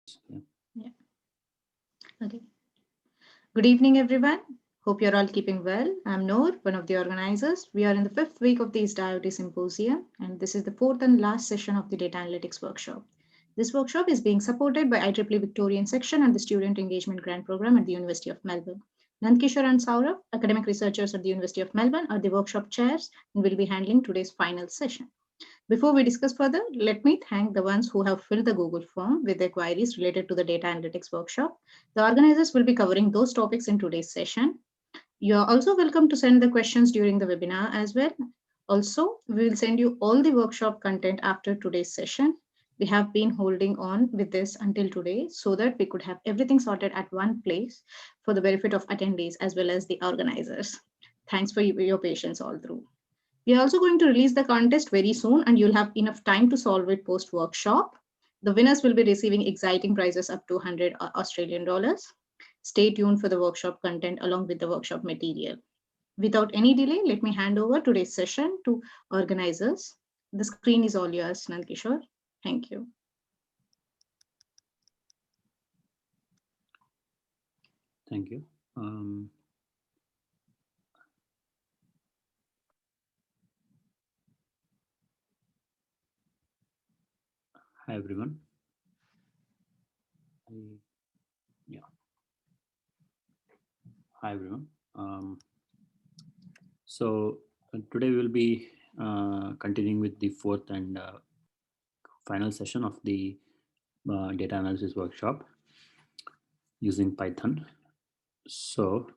Yeah. Yeah. Okay. Good evening, everyone. Hope you're all keeping well. I'm Noor, one of the organizers. We are in the fifth week of the East IoT Symposium, and this is the fourth and last session of the Data Analytics Workshop. This workshop is being supported by IEEE Victorian Section and the Student Engagement Grant Program at the University of Melbourne. Nandkishore and Saurabh, academic researchers at the University of Melbourne, are the workshop chairs and will be handling today's final session. Before we discuss further, let me thank the ones who have filled the Google form with their queries related to the data analytics workshop. The organizers will be covering those topics in today's session. You are also welcome to send the questions during the webinar as well. Also, we will send you all the workshop content after today's session. We have been holding on with this until today so that we could have everything sorted at one place for the benefit of attendees as well as the organizers. Thanks for your patience all through. We are also going to release the contest very soon, and you'll have enough time to solve it post workshop. The winners will be receiving exciting prizes up to 100 Australian dollars. Stay tuned for the workshop content along with the workshop material. Without any delay, let me hand over today's session to organizers. The screen is all yours, Nandkishore. Thank you. Thank you. Hi, everyone. Yeah. Hi, everyone. So today we'll be continuing with the fourth and final session of the data analysis workshop using Python. So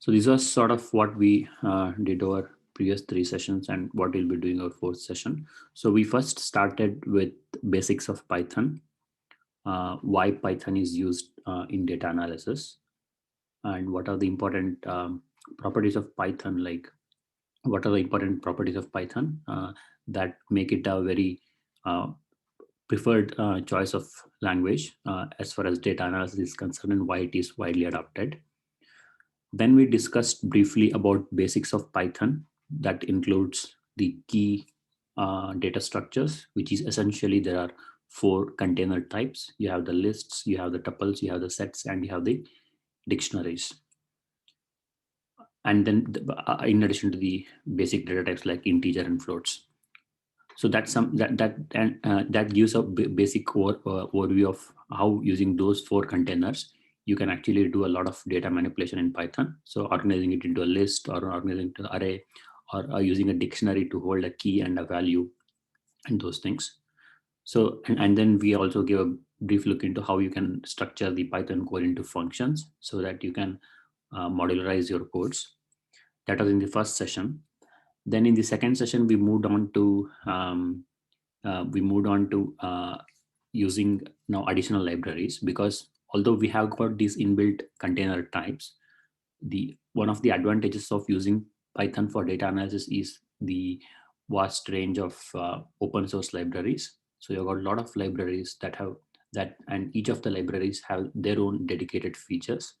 these are sort of what we did over previous three sessions and what we'll be doing our fourth session. So we first started with basics of Python, why Python is used in data analysis, and what are the important properties of Python, like what are the important properties of Python that make it a very preferred choice of language as far as data analysis is concerned, and why it is widely adopted. Then we discussed briefly about basics of Python. That includes the key data structures, which is essentially there are four container types. You have the lists, you have the tuples, you have the sets, and you have the dictionaries. And then in addition to the basic data types like integer and floats. So that's some that gives a basic overview of how using those four containers you can actually do a lot of data manipulation in Python. So organizing it into a list or organizing it into an array, or using a dictionary to hold a key and a value and those things. So and then we also give a brief look into how you can structure the Python code into functions so that you can modularize your codes. That was in the first session. Then in the second session, we moved on to using now additional libraries, because although we have got these inbuilt container types, the one of the advantages of using Python for data analysis is the vast range of open source libraries. So you've got a lot of libraries that have that, and each of the libraries have their own dedicated features,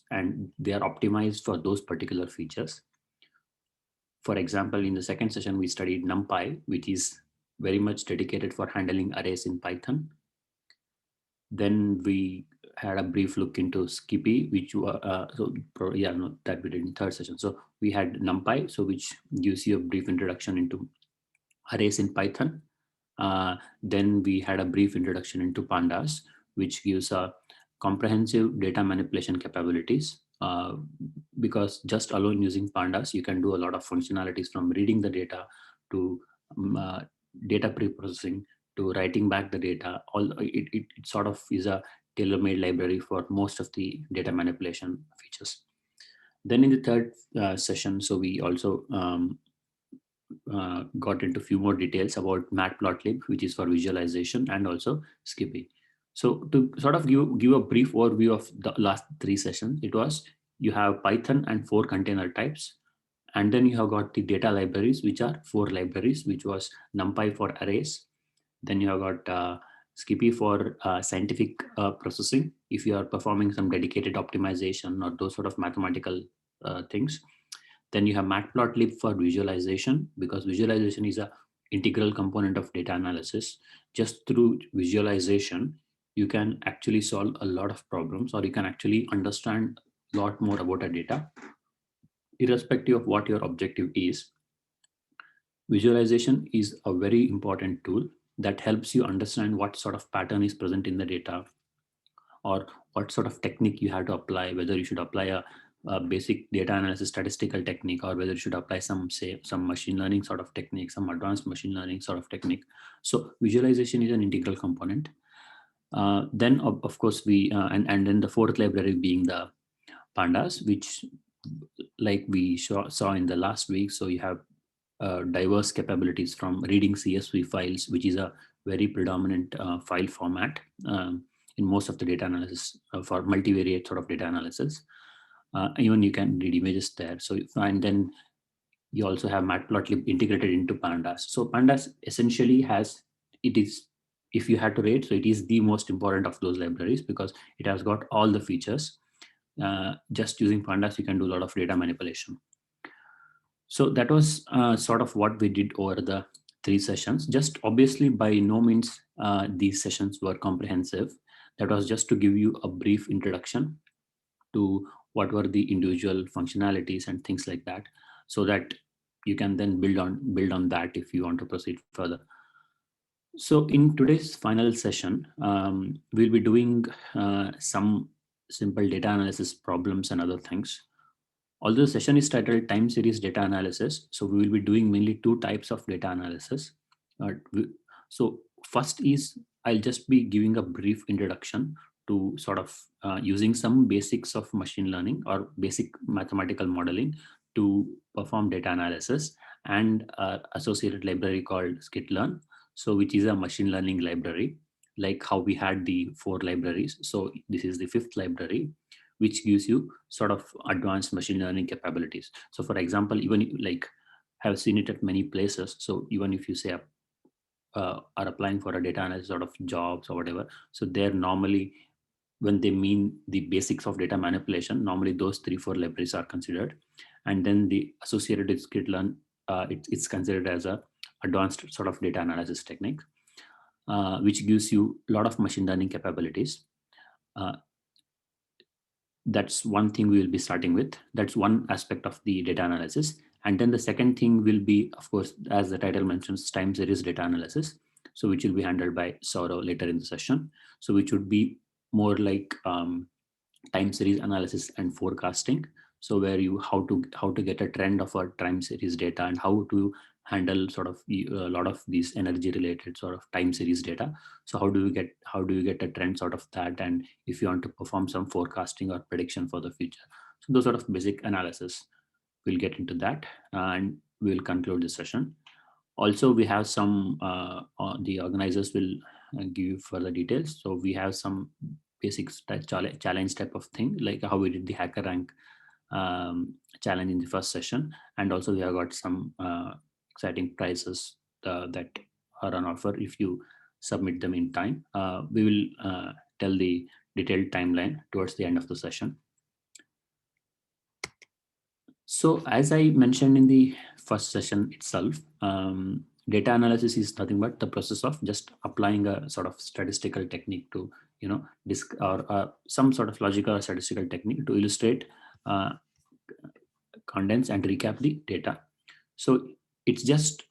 and they are optimized for those particular features. For example, in the second session, we studied NumPy, which is very much dedicated for handling arrays in Python. Then we had a brief look into Skippy, which that we did in third session. So we had NumPy, so which gives you a brief introduction into arrays in Python. Then we had a brief introduction into Pandas, which gives a comprehensive data manipulation capabilities. Because just alone using Pandas, you can do a lot of functionalities, from reading the data to data pre-processing to writing back the data. It sort of is a tailor-made library for most of the data manipulation features. Then in the third session, so we also got into a few more details about Matplotlib, which is for visualization, and also Skippy. So to sort of give a brief overview of the last three sessions, it was you have Python and four container types, and then you have got the data libraries, which are four libraries, which was NumPy for arrays. Then you have got Skippy for scientific processing, if you are performing some dedicated optimization or those sort of mathematical things. Then you have Matplotlib for visualization, because visualization is a integral component of data analysis. Just through visualization, you can actually solve a lot of problems, or you can actually understand a lot more about a data, irrespective of what your objective is. Visualization is a very important tool that helps you understand what sort of pattern is present in the data, or what sort of technique you have to apply, whether you should apply a basic data analysis statistical technique, or whether you should apply some machine learning sort of technique, some advanced machine learning sort of technique. So visualization is an integral component. Then of course and then the fourth library being the pandas, which like we saw in the last week. So you have diverse capabilities from reading CSV files, which is a very predominant file format in most of the data analysis for multivariate sort of data analysis. Even you can read images there. So and then you also have Matplotlib integrated into pandas. So pandas essentially if you had to rate, so it is the most important of those libraries because it has got all the features. Just using pandas, you can do a lot of data manipulation. So that was sort of what we did over the 3 sessions. Just obviously by no means these sessions were comprehensive. That was just to give you a brief introduction to what were the individual functionalities and things like that, so that you can then build on that if you want to proceed further. So in today's final session, we'll be doing some simple data analysis problems and other things. Although the session is titled Time Series Data Analysis, so we will be doing mainly 2 types of data analysis. So first is I'll just be giving a brief introduction to sort of using some basics of machine learning or basic mathematical modeling to perform data analysis, and associated library called skitlearn, so which is a machine learning library, like how we had the 4 libraries. So this is the 5th library, which gives you sort of advanced machine learning capabilities. So for example, even like have seen it at many places. So even if you say are applying for a data analysis sort of jobs or whatever, so they're normally, when they mean the basics of data manipulation, normally those 3-4 libraries are considered. And then the associated with skitlearn, it's considered as a advanced sort of data analysis technique, which gives you a lot of machine learning capabilities. That's one thing we will be starting with. That's one aspect of the data analysis. And then the second thing will be, of course, as the title mentions, time series data analysis. So which will be handled by Saurav later in the session. So which would be more like time series analysis and forecasting. So where you how to get a trend of a time series data, and how to handle sort of a lot of these energy related sort of time series data. So how do you get a trend sort of that, and if you want to perform some forecasting or prediction for the future. So those sort of basic analysis, we'll get into that, and we'll conclude this session. Also, we have some the organizers will give you further details. So we have some basic challenge type of thing, like how we did the HackerRank challenge in the first session, and also we have got some exciting prizes that are on offer if you submit them in time. We will tell the detailed timeline towards the end of the session. So as I mentioned in the first session itself, data analysis is nothing but the process of just applying a sort of statistical technique to, some sort of logical or statistical technique to illustrate, condense and recap the data. So it's just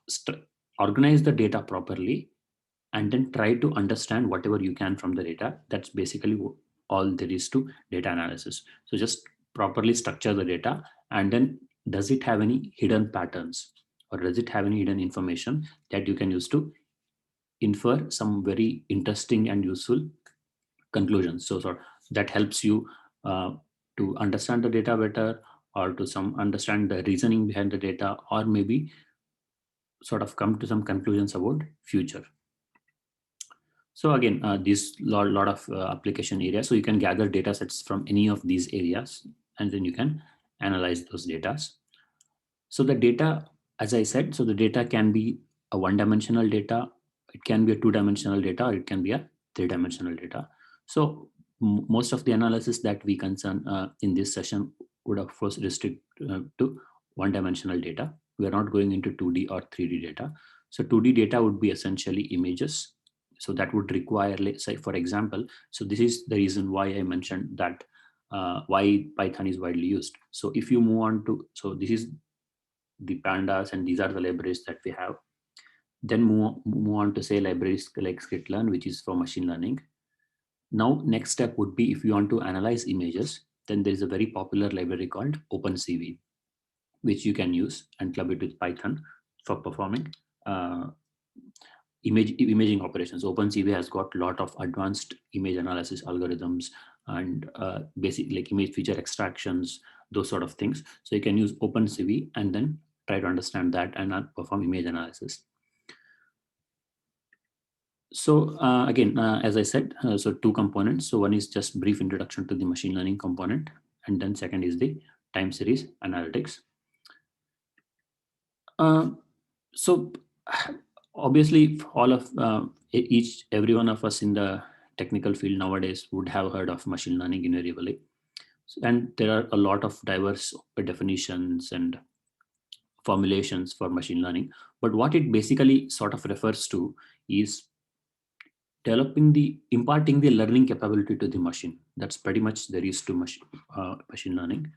organize the data properly and then try to understand whatever you can from the data. That's basically all there is to data analysis. So just properly structure the data, and then does it have any hidden patterns, or does it have any hidden information that you can use to infer some very interesting and useful conclusions. So that helps you to understand the data better, or to understand the reasoning behind the data, or maybe sort of come to some conclusions about future. So again, this lot of application areas. So you can gather data sets from any of these areas, and then you can analyze those data. So the data, as I said, so the data can be a one-dimensional data, it can be a two-dimensional data, or it can be a three-dimensional data. So most of the analysis that we concern in this session would of course restrict to one-dimensional data. We are not going into 2D or 3D data. So 2D data would be essentially images. So that would require, let's say, for example, so this is the reason why I mentioned that why Python is widely used. So if you move on to, so this is the pandas and these are the libraries that we have. Then move on to say libraries like scikit-learn, which is for machine learning. Now, next step would be if you want to analyze images, then there is a very popular library called OpenCV, which you can use and club it with Python for performing imaging operations. OpenCV has got a lot of advanced image analysis algorithms and basic like image feature extractions, those sort of things. So you can use OpenCV and then try to understand that and perform image analysis. So again, as I said, so two components. So one is just brief introduction to the machine learning component, and then second is the time series analytics. So obviously, all of every one of us in the technical field nowadays would have heard of machine learning invariably, and there are a lot of diverse definitions and formulations for machine learning. But what it basically sort of refers to is imparting the learning capability to the machine. That's pretty much there is to machine learning.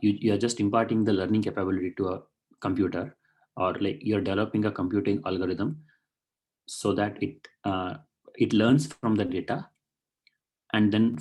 You are just imparting the learning capability to a computer, or like you're developing a computing algorithm so that it learns from the data, and then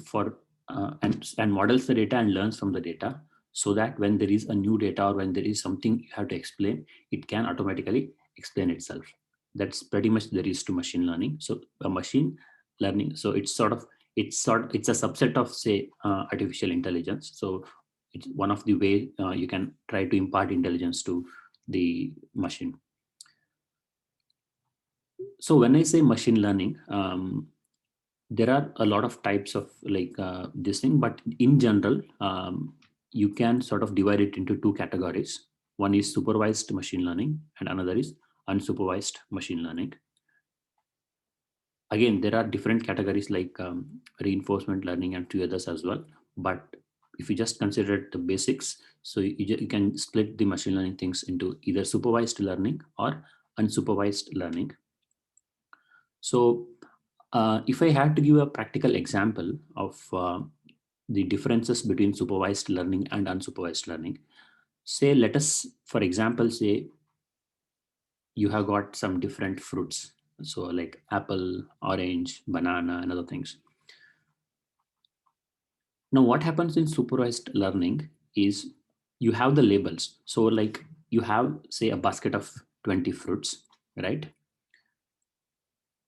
and models the data and learns from the data, so that when there is a new data or when there is something you have to explain, it can automatically explain itself. That's pretty much there is to machine learning. So a machine learning, so it's a subset of, say, artificial intelligence. So it's one of the way you can try to impart intelligence to the machine. So when I say machine learning, there are a lot of types of like this thing, but in general, you can sort of divide it into two categories. One is supervised machine learning and another is unsupervised machine learning. Again, there are different categories like reinforcement learning and two others as well. But if you just consider the basics, so you can split the machine learning things into either supervised learning or unsupervised learning. So if I had to give a practical example of the differences between supervised learning and unsupervised learning, say, let us, for example, say you have got some different fruits. So like apple, orange, banana, and other things. Now, what happens in supervised learning is you have the labels. So like you have, say, a basket of 20 fruits, right?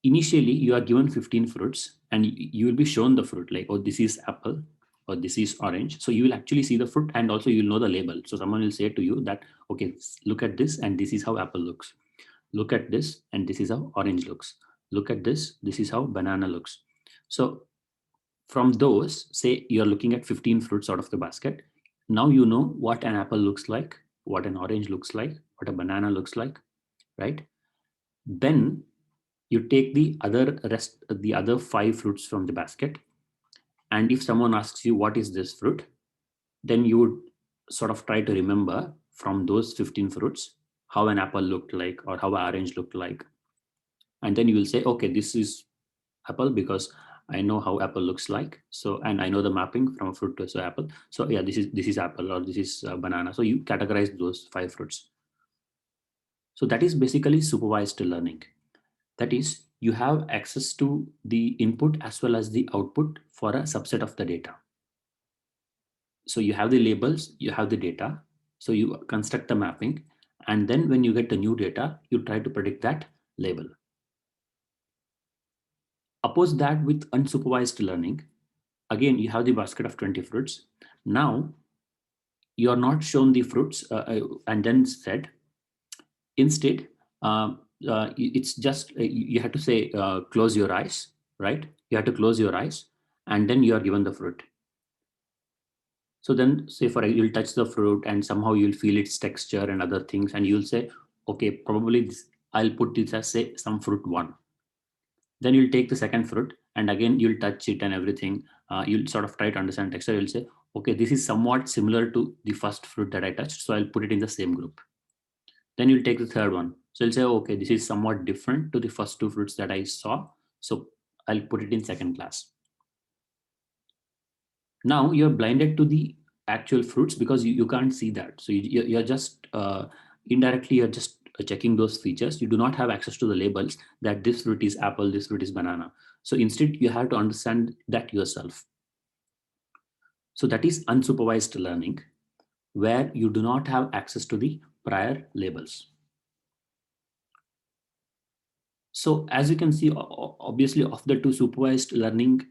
Initially, you are given 15 fruits and you will be shown the fruit like, oh, this is apple or this is orange. So you will actually see the fruit and also you'll know the label. So someone will say to you that, okay, look at this and this is how apple looks. Look at this and this is how orange looks. Look at this is how banana looks. So from those, say you're looking at 15 fruits out of the basket. Now you know what an apple looks like, what an orange looks like, what a banana looks like, right? Then you take the other 5 fruits from the basket, and if someone asks you what is this fruit, then you would sort of try to remember from those 15 fruits how an apple looked like or how an orange looked like, and then you will say, okay, this is apple because I know how apple looks like. So, and I know the mapping from a fruit to apple. So yeah, this is apple or this is banana. So you categorize those 5 fruits. So that is basically supervised learning. That is, you have access to the input as well as the output for a subset of the data. So you have the labels, you have the data, so you construct the mapping, and then when you get the new data, you try to predict that label. Oppose that with unsupervised learning. Again, you have the basket of 20 fruits. Now, you are not shown the fruits and then said, instead, it's just, you have to say, close your eyes, right? You have to close your eyes and then you are given the fruit. So then say you'll touch the fruit and somehow you'll feel its texture and other things. And you'll say, okay, probably I'll put this as, say, some fruit 1. Then you'll take the second fruit and again, you'll touch it and everything. You'll sort of try to understand texture. You'll say, okay, this is somewhat similar to the first fruit that I touched. So I'll put it in the same group. Then you'll take the third one. So you'll say, okay, this is somewhat different to the first 2 fruits that I saw. So I'll put it in second class. Now you're blinded to the actual fruits because you can't see that. So you're just indirectly, you're just checking those features. You do not have access to the labels that this fruit is apple, this fruit is banana. So instead, you have to understand that yourself. So that is unsupervised learning, where you do not have access to the prior labels. So as you can see, obviously of the two, supervised learning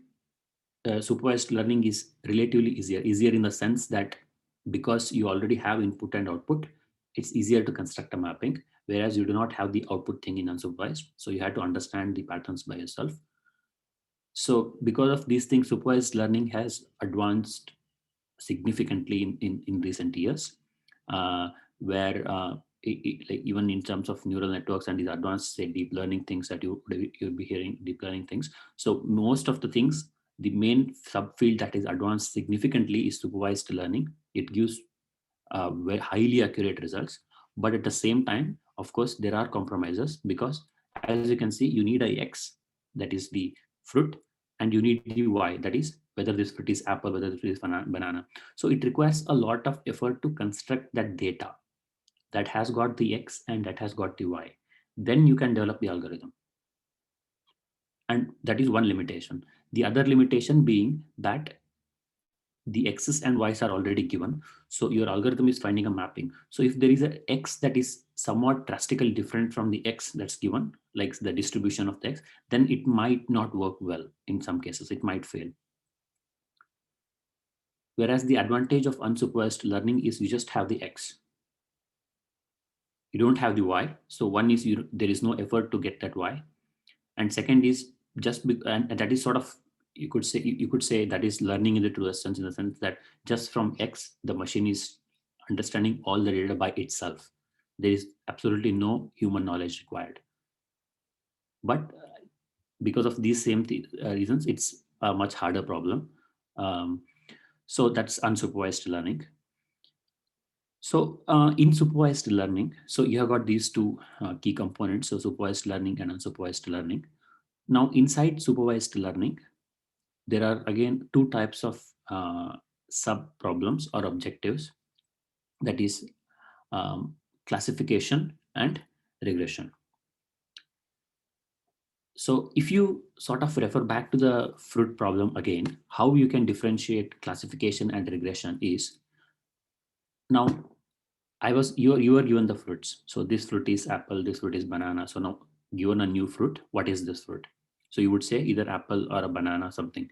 is relatively easier in the sense that because you already have input and output, it's easier to construct a mapping, whereas you do not have the output thing in unsupervised. So you have to understand the patterns by yourself. So because of these things, supervised learning has advanced significantly in recent years, where like even in terms of neural networks and these advanced, say, deep learning things that you'll be hearing, deep learning things. So most of the things, the main subfield that is advanced significantly is supervised learning. It gives very highly accurate results, but at the same time, of course, there are compromises, because as you can see, you need a X, that is the fruit, and you need the Y, that is whether this fruit is apple, whether this fruit is banana. So it requires a lot of effort to construct that data that has got the X and that has got the Y. Then you can develop the algorithm. And that is one limitation. The other limitation being that the X's and Y's are already given. So your algorithm is finding a mapping. So if there is an X that is somewhat drastically different from the X that's given, like the distribution of the X, then it might not work well. In some cases, it might fail. Whereas the advantage of unsupervised learning is you just have the X. You don't have the Y. So one is there is no effort to get that Y. And second is and that is sort of, you could say that is learning in the truest sense, in the sense that just from X, the machine is understanding all the data by itself. There is absolutely no human knowledge required. But because of these same reasons, it's a much harder problem. So that's unsupervised learning. So in supervised learning, so you have got these two key components, so supervised learning and unsupervised learning. Now inside supervised learning, there are again two types of sub problems or objectives, that is classification and regression. So if you sort of refer back to the fruit problem again, how you can differentiate classification and regression is, now you are given the fruits. So this fruit is apple, this fruit is banana. So now given a new fruit, what is this fruit? So you would say either apple or a banana, something.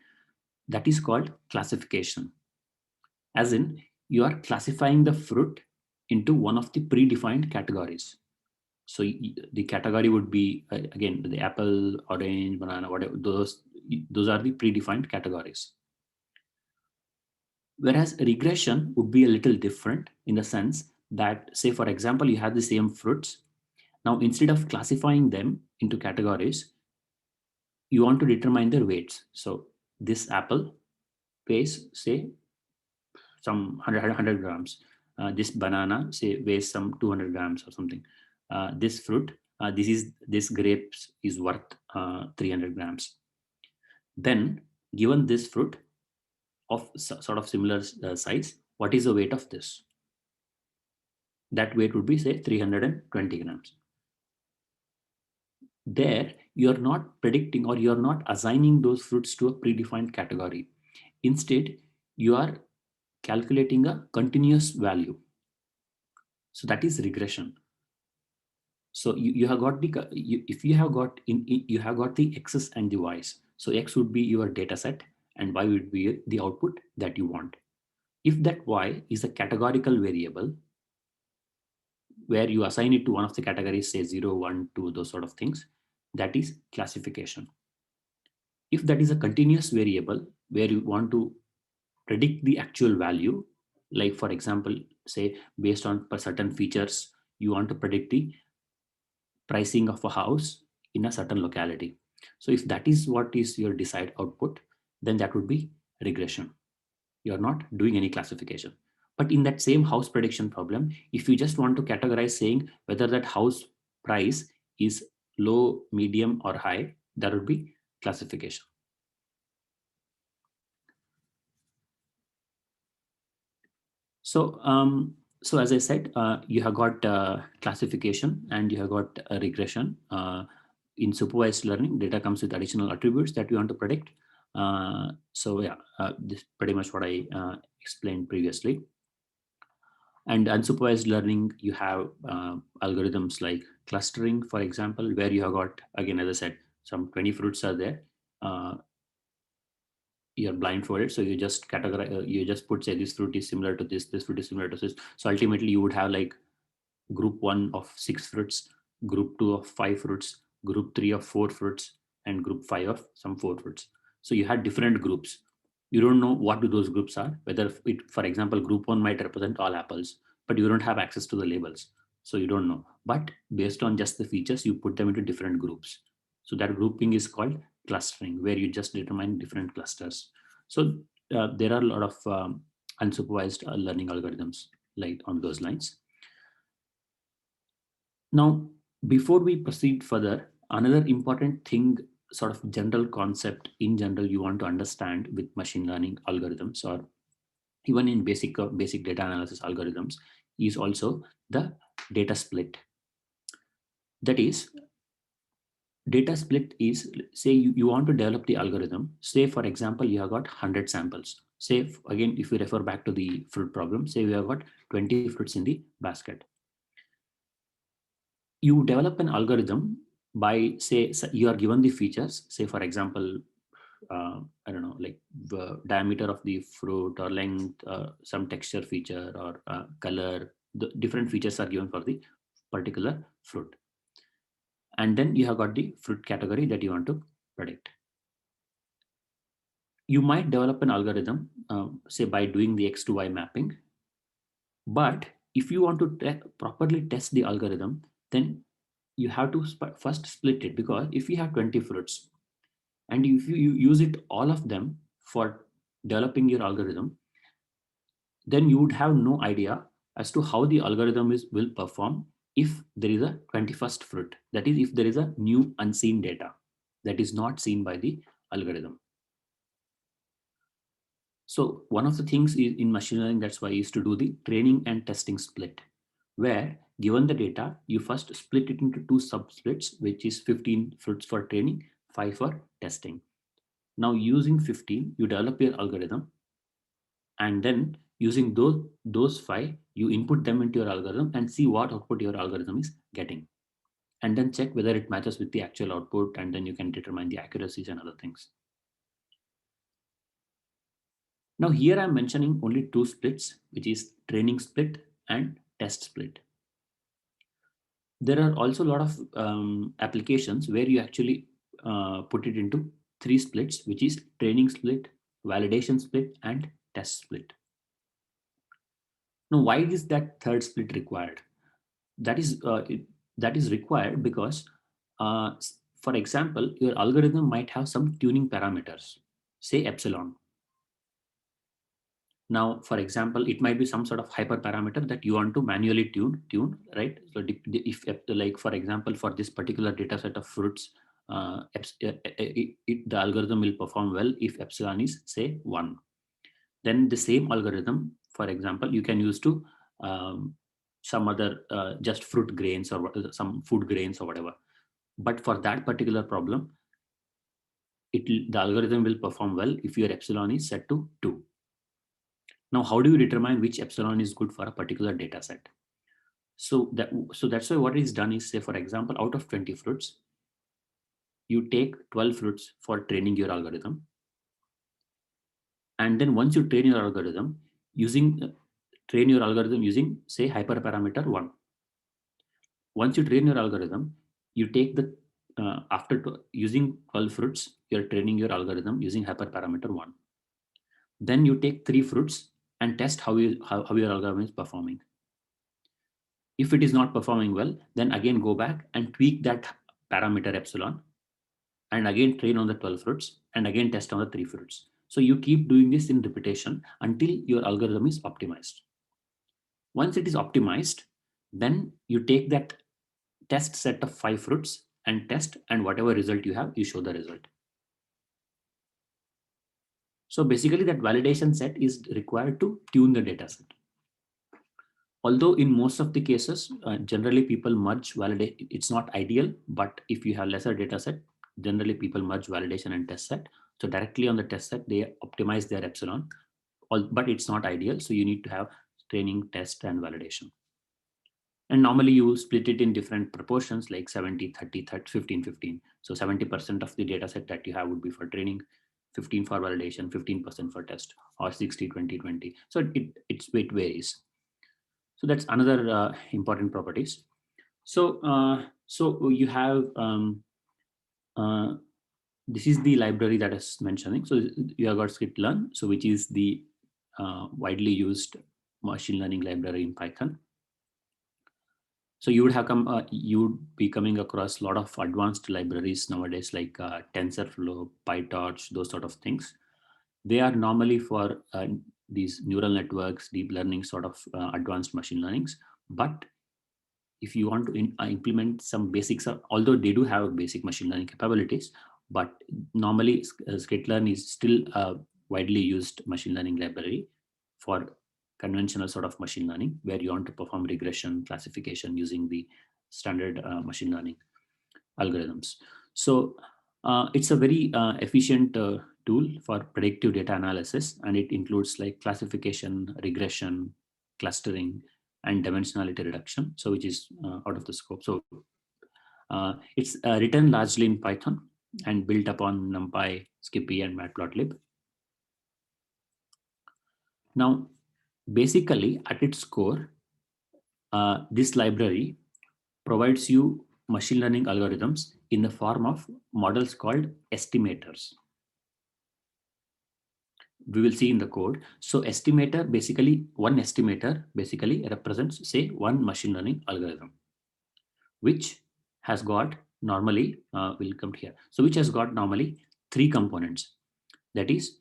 That is called classification. As in, you are classifying the fruit into one of the predefined categories. So the category would be, again, the apple, orange, banana, whatever, those are the predefined categories. Whereas regression would be a little different in the sense that, say, for example, you have the same fruits. Now, instead of classifying them into categories, you want to determine their weights. So this apple weighs, say, some 100 grams. This banana, say, weighs some 200 grams or something. This fruit, this grapes is worth 300 grams. Then, given this fruit of sort of similar size, what is the weight of this? That weight would be, say, 320 grams. There, you're not predicting or you're not assigning those fruits to a predefined category. Instead, you are calculating a continuous value. So that is regression. So you have got if you have got you have got the X's and the Y's. So X would be your data set and Y would be the output that you want. If that Y is a categorical variable where you assign it to one of the categories, say 0, 1, 2, those sort of things, that is classification. If that is a continuous variable where you want to predict the actual value, like for example, say based on certain features, you want to predict the pricing of a house in a certain locality. So if that is what is your desired output, then that would be regression. You're not doing any classification. But in that same house prediction problem, if you just want to categorize saying whether that house price is low, medium, or high, that would be classification. So, so as I said, you have got classification and you have got regression. In supervised learning, data comes with additional attributes that you want to predict. So yeah, this is pretty much what I explained previously. And unsupervised learning, you have algorithms like clustering, for example, where you have got, again, as I said, some 20 fruits are there. You're blindfolded, so you just categorize, you just put, say, this fruit is similar to this fruit is similar to this. So ultimately you would have like group 1 of 6 fruits, group 2 of 5 fruits, group 3 of 4 fruits, and group 5 of some 4 fruits. So you had different groups. You don't know what do those groups are, whether it, for example, group 1 might represent all apples, but you don't have access to the labels, so you don't know. But based on just the features, you put them into different groups. So that grouping is called clustering, where you just determine different clusters. So there are a lot of unsupervised learning algorithms like on those lines. Now, before we proceed further, another important thing, sort of general concept in general you want to understand with machine learning algorithms, or even in basic data analysis algorithms, is also the data split. That is, data split is, say you want to develop the algorithm. Say, for example, you have got 100 samples. Say, again, if we refer back to the fruit problem, say we have got 20 fruits in the basket. You develop an algorithm by, say, you are given the features, say, for example, I don't know, like the diameter of the fruit or length, some texture feature or color. The different features are given for the particular fruit. And then you have got the fruit category that you want to predict. You might develop an algorithm, say, by doing the X to Y mapping. But if you want to properly test the algorithm, then you have to first split it, because if you have 20 fruits and if you use it all of them for developing your algorithm, then you would have no idea as to how the algorithm will perform if there is a 21st fruit. That is, if there is a new unseen data that is not seen by the algorithm. So one of the things is in machine learning, that's why I used to do the training and testing split, where given the data, you first split it into 2 subsplits, which is 15 fruits for training, 5 for testing. Now using 15, you develop your algorithm, and then using those 5, you input them into your algorithm and see what output your algorithm is getting. And then check whether it matches with the actual output, and then you can determine the accuracies and other things. Now here I'm mentioning only 2 splits, which is training split and test split. There are also a lot of applications where you actually put it into 3 splits, which is training split, validation split, and test split. Now, why is that third split required? That is required because, for example, your algorithm might have some tuning parameters, say epsilon. Now, for example, it might be some sort of hyperparameter that you want to manually tune, right? So if like, for example, for this particular data set of fruits, the algorithm will perform well if epsilon is, say, 1. Then the same algorithm, for example, you can use to some other just fruit grains or some food grains or whatever. But for that particular problem, the algorithm will perform well if your epsilon is set to 2. Now, how do you determine which epsilon is good for a particular data set? So that's why what is done is, say, for example, out of 20 fruits, you take 12 fruits for training your algorithm. And then once you train your algorithm train your algorithm using, say, hyperparameter 1. Once you train your algorithm, you take the using 12 fruits, you're training your algorithm using hyperparameter 1. Then you take 3 fruits and test how your algorithm is performing. If it is not performing well, then again go back and tweak that parameter epsilon, and again train on the 12 fruits, and again test on the 3 fruits. So you keep doing this in repetition until your algorithm is optimized. Once it is optimized, then you take that test set of 5 fruits and test, and whatever result you have, you show the result. So basically that validation set is required to tune the data set. Although in most of the cases, generally people merge validate. It's not ideal, but if you have lesser data set, generally people merge validation and test set. So directly on the test set, they optimize their epsilon, but it's not ideal. So you need to have training, test, and validation. And normally you split it in different proportions like 70, 30, 30 15, 15. So 70% of the data set that you have would be for training, 15 for validation, 15% for test, or 60, 20, 20. So it varies. So that's another important properties. So you have this is the library that is mentioning. So you have got scikit-learn, so which is the widely used machine learning library in Python. So you would be coming across a lot of advanced libraries nowadays, like TensorFlow, PyTorch, those sort of things. They are normally for these neural networks, deep learning sort of advanced machine learnings. But if you want to implement some basics, although they do have basic machine learning capabilities, but normally scikit-learn is still a widely used machine learning library for conventional sort of machine learning, where you want to perform regression classification using the standard machine learning algorithms. So it's a very efficient tool for predictive data analysis, and it includes like classification, regression, clustering, and dimensionality reduction, so which is out of the scope. So it's written largely in Python and built upon NumPy, Skippy, and Matplotlib. Now, basically, at its core, this library provides you machine learning algorithms in the form of models called estimators. We will see in the code. So estimator, basically one estimator basically represents, say, one machine learning algorithm, which has got normally, we'll come here. So which has got normally three components. That is,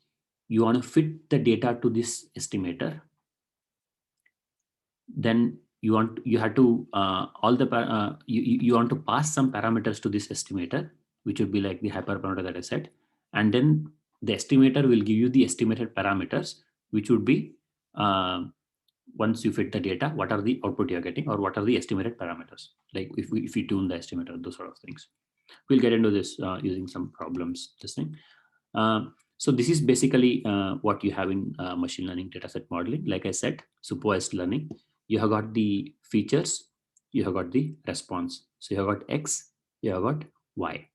you want to fit the data to this estimator. Then you have to you want to pass some parameters to this estimator, which would be like the hyperparameter that I said, and then the estimator will give you the estimated parameters, which would be once you fit the data, what are the output you're getting, or what are the estimated parameters, like if we tune the estimator, those sort of things. We'll get into this using some problems, this thing. So this is basically what you have in machine learning dataset modeling. Like I said, supervised learning. You have got the features, you have got the response. So you have got X, you have got Y.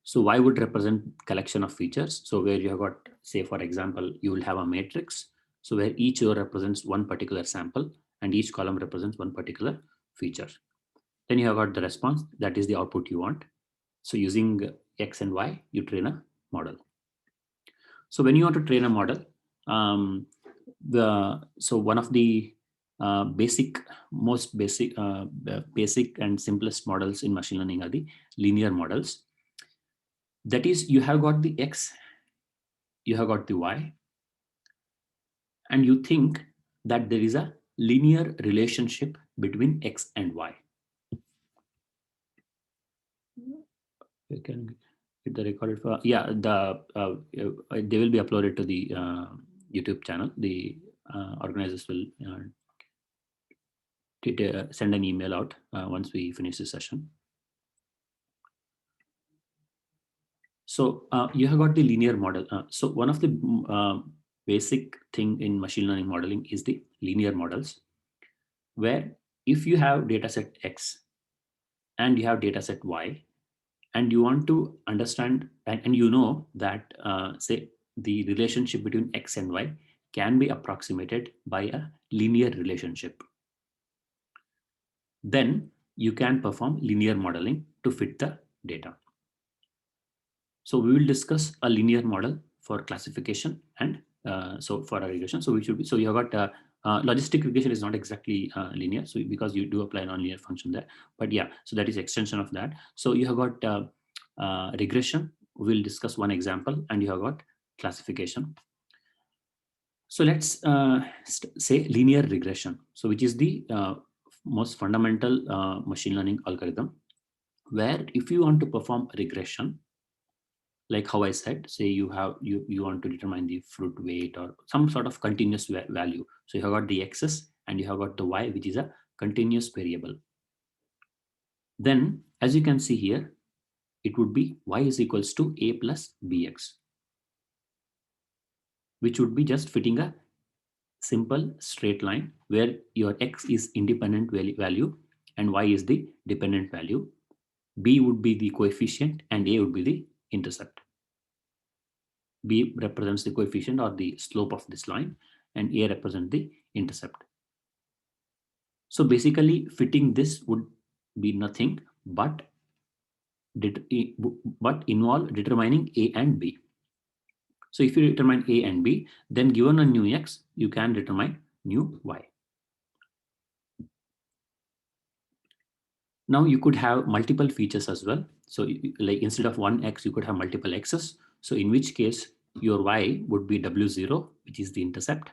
So Y would represent collection of features. So where you have got, say, for example, you will have a matrix. So where each row represents one particular sample and each column represents one particular feature. Then you have got the response, that is the output you want. So using X and Y, you train a model. So when you want to train a model, so one of the most basic and simplest models in machine learning are the linear models. That is, you have got the X, you have got the Y, and you think that there is a linear relationship between X and Y. You can get the recorded for, yeah, they will be uploaded to the YouTube channel. The organizers will send an email out once we finish the session. So you have got the linear model. So one of the basic thing in machine learning modeling is the linear models, where if you have dataset X and you have dataset Y, and you want to understand, and you know that say the relationship between X and Y can be approximated by a linear relationship, then you can perform linear modeling to fit the data. So we will discuss a linear model for classification and so for a regression. So we should be, so you have got logistic regression is not exactly linear, so because you do apply a nonlinear function there, but yeah, so that is extension of that. So you have got regression. We'll discuss one example, and you have got classification. So let's say linear regression. So which is the most fundamental machine learning algorithm, where if you want to perform regression, like how I said, say you want to determine the fruit weight or some sort of continuous value. So you have got the x's and you have got the y, which is a continuous variable. Then as you can see here, it would be y is equals to a plus bx, which would be just fitting a simple straight line where your x is independent value and y is the dependent value. B would be the coefficient and a would be the intercept. B represents the coefficient or the slope of this line and a represents the intercept. So basically fitting this would be nothing but involve determining a and b. So if you determine a and b, then given a new x, you can determine new y. Now you could have multiple features as well. So like instead of one x, you could have multiple x's. So in which case your y would be w0, which is the intercept.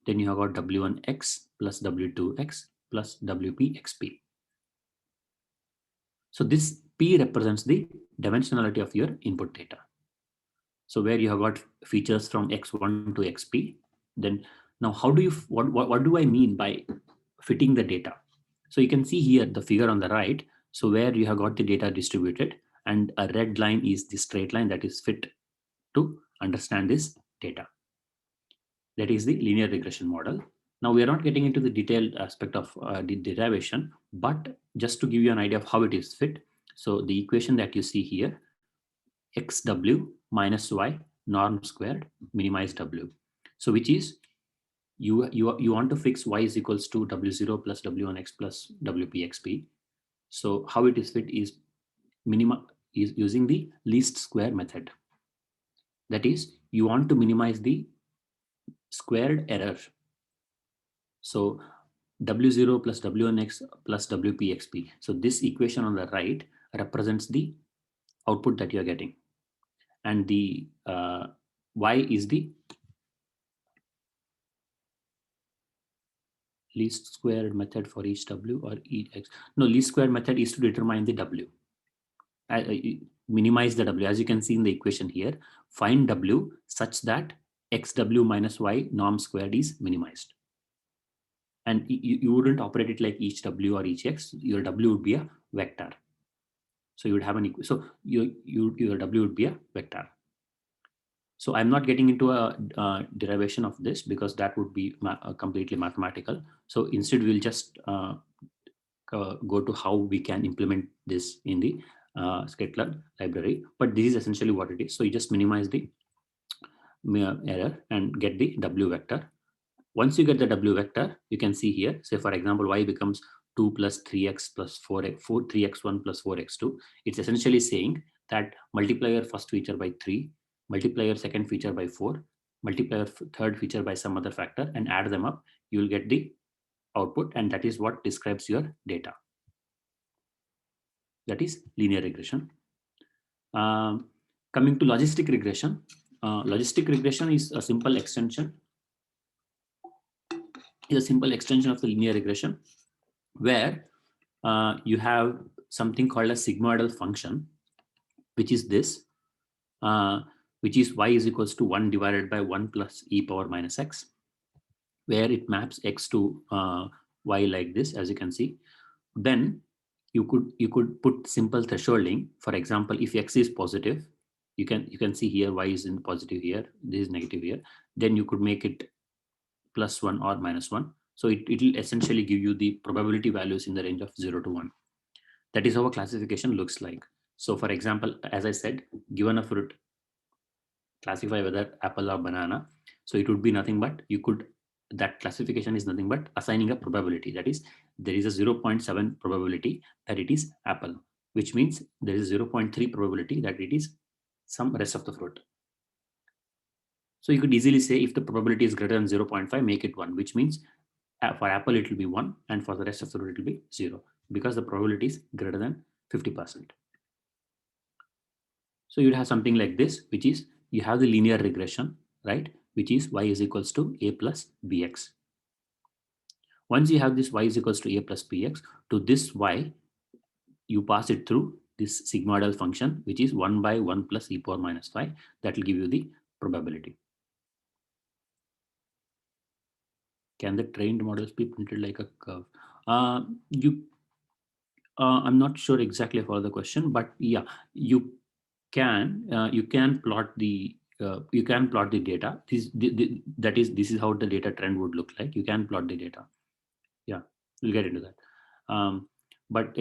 Then you have got w1x plus w2x plus wpxp. So this p represents the dimensionality of your input data. So where you have got features from x1 to xp, then now how do you, what do I mean by fitting the data? So you can see here the figure on the right. So where you have got the data distributed and a red line is the straight line that is fit to understand this data. That is the linear regression model. Now we are not getting into the detailed aspect of the derivation, but just to give you an idea of how it is fit. So the equation that you see here, xw minus y norm squared minimize w. So which is you want to fix y is equals to w0 plus w1x plus wpxp. So how it is fit is is using the least square method. That is, you want to minimize the squared error. So w0 plus w1x plus wpxp. So this equation on the right represents the output that you are getting, and the y is the least squared method for each w or each x. No, least square method is to determine the w. Minimize the w. As you can see in the equation here, find w such that xw minus y norm squared is minimized. And you wouldn't operate it like each w or each x. Your w would be a vector. So you would have an equation. So your w would be a vector. So I'm not getting into a derivation of this because that would be completely mathematical. So instead we'll just go to how we can implement this in the scikit-learn library. But this is essentially what it is. So you just minimize the error and get the w vector. Once you get the w vector, you can see here, say for example, y becomes 2 plus 3x plus 4x, 3x1 plus 4x2. It's essentially saying that multiply your first feature by 3, multiply your second feature by 4, multiply your third feature by some other factor and add them up, you will get the output, and that is what describes your data. That is linear regression. Coming to logistic regression. Logistic regression is a simple extension. Is a simple extension of the linear regression, where you have something called a sigmoidal function, which is this, which is y is equals to 1 divided by 1 plus e power minus x, where it maps x to y like this, as you can see. Then you could put simple thresholding. For example, if x is positive, you can see here y is in positive here, this is negative here. Then you could make it +1 or -1. So it will essentially give you the probability values in the range of 0 to 1. That is how a classification looks like. So for example, as I said, given a fruit, classify whether apple or banana. So it would be nothing but that classification is nothing but assigning a probability. That is, there is a 0.7 probability that it is apple, which means there is 0.3 probability that it is some rest of the fruit. So you could easily say if the probability is greater than 0.5, make it 1, which means for apple it will be 1 and for the rest of the fruit it will be 0, because the probability is greater than 50%. So you'd have something like this, which is you have the linear regression, right? Which is y is equals to a plus bx. Once you have this y is equals to a plus bx, to this y, you pass it through this sigmoidal function, which is 1 by 1 plus e power minus 5. That will give you the probability. Can the trained models be printed like a curve? I'm not sure exactly for the question, but yeah, you can plot the data. This is how the data trend would look like. You can plot the data. Yeah, we'll get into that. But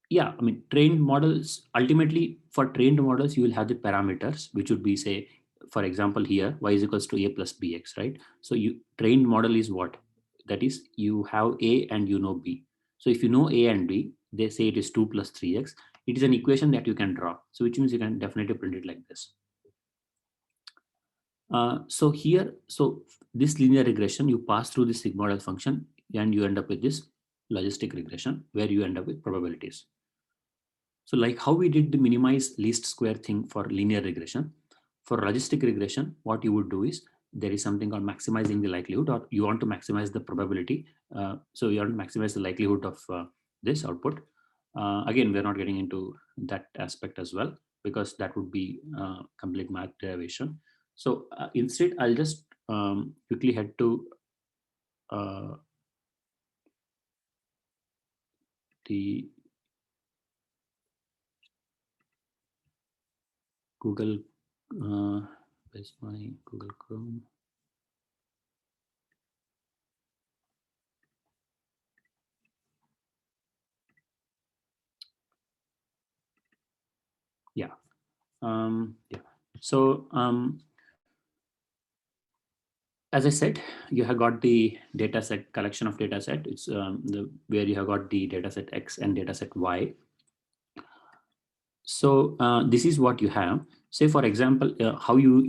yeah, I mean, trained models, ultimately for trained models, you will have the parameters, which would be, say, for example, here, y is equals to a plus bx, right? So you trained model is what? That is, you have a and you know b. So if you know a and b, they say it is 2 plus 3x. It is an equation that you can draw. So which means you can definitely print it like this. So here, so this linear regression, you pass through the sigmoidal function and you end up with this logistic regression where you end up with probabilities. So like how we did the minimize least square thing for linear regression, for logistic regression, what you would do is there is something called maximizing the likelihood, or you want to maximize the probability. So you want to maximize the likelihood of this output. Again, we're not getting into that aspect as well, because that would be complete math derivation. So instead, I'll just quickly head to the Google. Where's my Google Chrome? Yeah. Yeah. So as I said, you have got the data set, collection of data set. It's where you have got the data set X and data set Y. So this is what you have. Say, for example, how you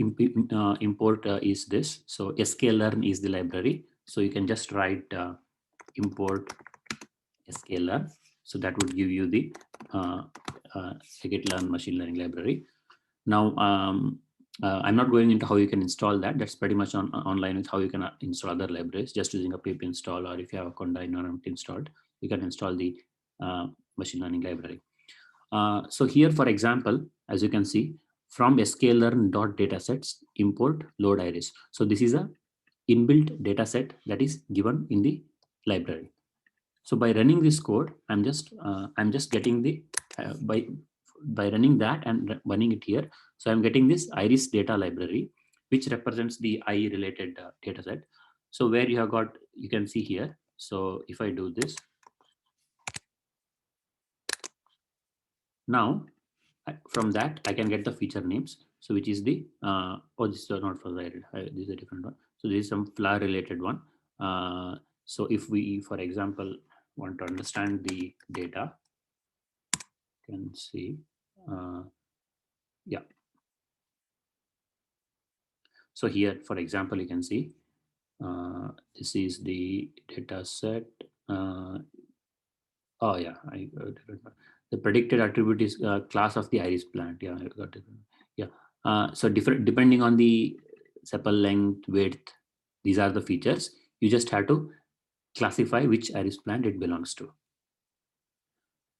import is this. So sklearn is the library. So you can just write import sklearn. So that would give you the scikit-learn machine learning library. Now, I'm not going into how you can install that. That's pretty much online with how you can install other libraries, just using a pip install, or if you have a Conda environment installed, you can install the machine learning library. So here, for example, as you can see, from sklearn.datasets import load iris. So this is a inbuilt dataset that is given in the library. So by running this code, I'm just getting the by running that and running it here. So I'm getting this iris data library, which represents the eye related data set. So where you have got, you can see here. So if I do this now, from that I can get the feature names. So which is the oh, this is not for the this is a different one. So this is some flower related one. So if we, for example, want to understand the data, can see yeah. So here, for example, you can see this is the data set. Oh yeah, I the predicted attribute is class of the iris plant. Yeah, I got it. Yeah. So different depending on the sepal length, width, these are the features. You just have to classify which iris plant it belongs to.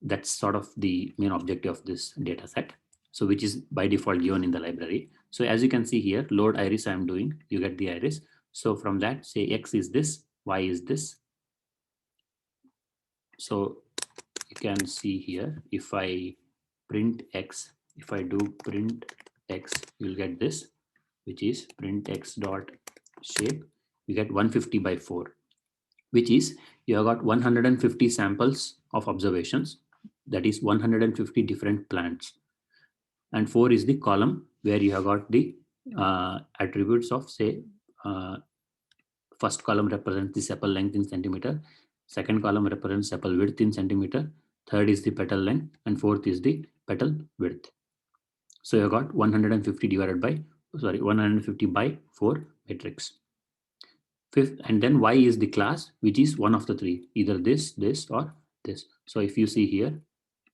That's sort of the main objective of this data set. So which is by default given in the library. So as you can see here, load iris I'm doing, you get the iris. So from that, say X is this, Y is this. So you can see here, if I print X, if I do print X, you'll get this, which is print X dot shape. You get 150 by 4, which is you have got 150 samples of observations. That is 150 different plants. And 4 is the column where you have got the attributes of, say, first column represents the sepal length in centimeter, second column represents sepal width in centimeter, third is the petal length, and fourth is the petal width. So you got 150 divided by, 150 by 4 matrix. Fifth, and then Y is the class, which is one of the three, either this, this, or this. So if you see here,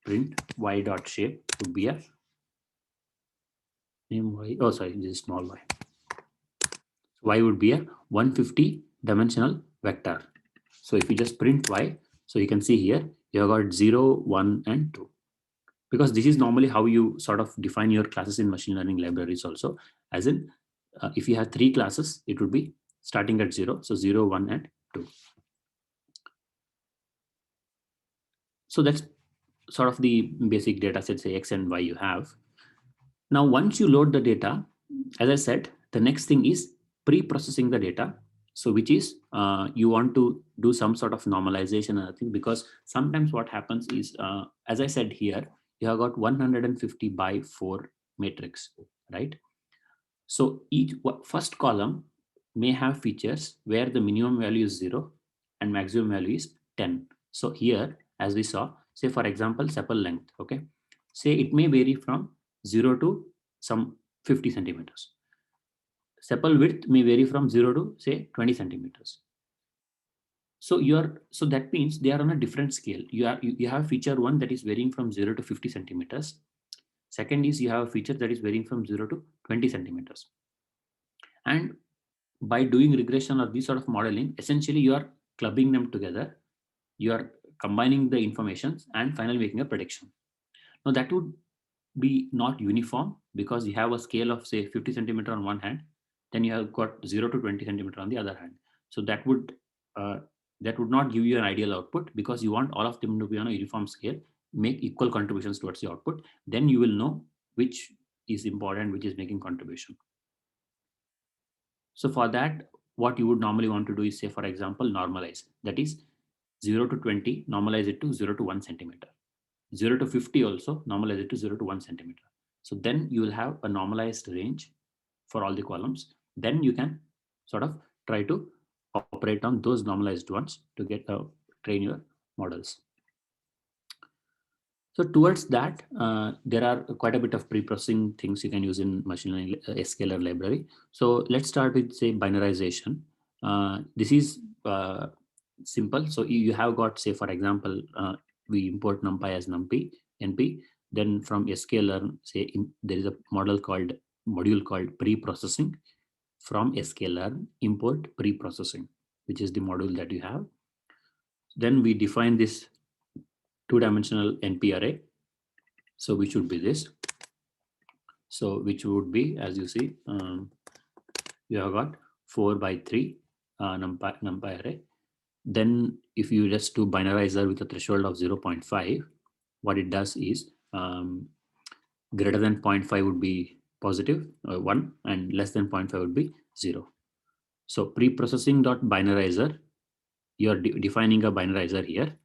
print Y dot shape would be a name Y. Oh, sorry, this is small y. Y would be a 150 dimensional vector. So if you just print Y, so you can see here, you have got 0, 1, and 2. because this is normally how you sort of define your classes in machine learning libraries also, as in if you have 3 classes, it would be starting at 0. So 0, 1, and 2. So that's sort of the basic data set, say X and Y you have. Now, once you load the data, as I said, the next thing is pre-processing the data. So which is you want to do some sort of normalization, I think, because sometimes what happens is, as I said here, you have got 150 by 4 matrix, right? So each first column may have features where the minimum value is 0 and maximum value is 10. So here, as we saw, say for example, sepal length, okay? Say it may vary from 0 to some 50 centimeters. Sepal width may vary from 0 to say 20 centimeters. So so that means they are on a different scale. You have feature 1 that is varying from 0 to 50 centimeters. Second is you have a feature that is varying from 0 to 20 centimeters. And by doing regression or this sort of modeling, essentially you are clubbing them together. You are combining the informations and finally making a prediction. Now that would be not uniform because you have a scale of say 50 centimeter on one hand, then you have got 0 to 20 centimeter on the other hand. So that would not give you an ideal output, because you want all of them to be on a uniform scale, make equal contributions towards the output. Then you will know which is important, which is making contribution. So for that, what you would normally want to do is say, for example, normalize. That is 0 to 20, normalize it to 0 to 1 centimeter. 0 to 50 also normalize it to 0 to 1 centimeter. So then you will have a normalized range for all the columns. Then you can sort of try to operate on those normalized ones to get train your models. So towards that, there are quite a bit of pre-processing things you can use in machine learning scalar library. So let's start with say binarization. This is simple. So you have got, say for example, we import numpy as np. Then from sklearn, say there is a module called pre-processing. From sklearn, import pre-processing, which is the module that you have. Then we define this 2-dimensional NP array. So which would be this. So which would be, as you see, you have got 4 by 3 numpy array. Then if you just do binarizer with a threshold of 0.5, what it does is greater than 0.5 would be positive 1 and less than 0.5 would be 0. So pre-processing.binarizer, you're defining a binarizer here.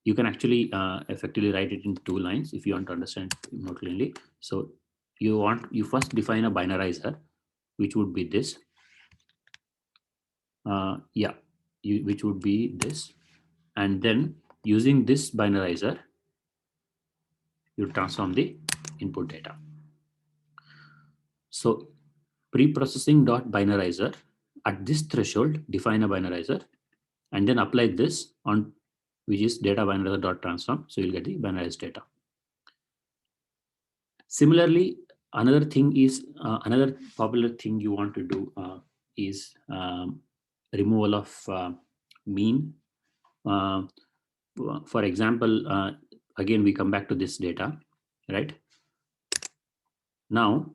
You can actually effectively write it in 2 lines if you want to understand more clearly. So you first define a binarizer, which would be this. Which would be this. And then using this binarizer, you transform the input data. So pre-processing.binarizer, at this threshold, define a binarizer and then apply this on, which is data binarizer.transform. So you'll get the binarized data. Similarly, another thing is another popular thing you want to do is removal of mean. For example, again we come back to this data, right? Now,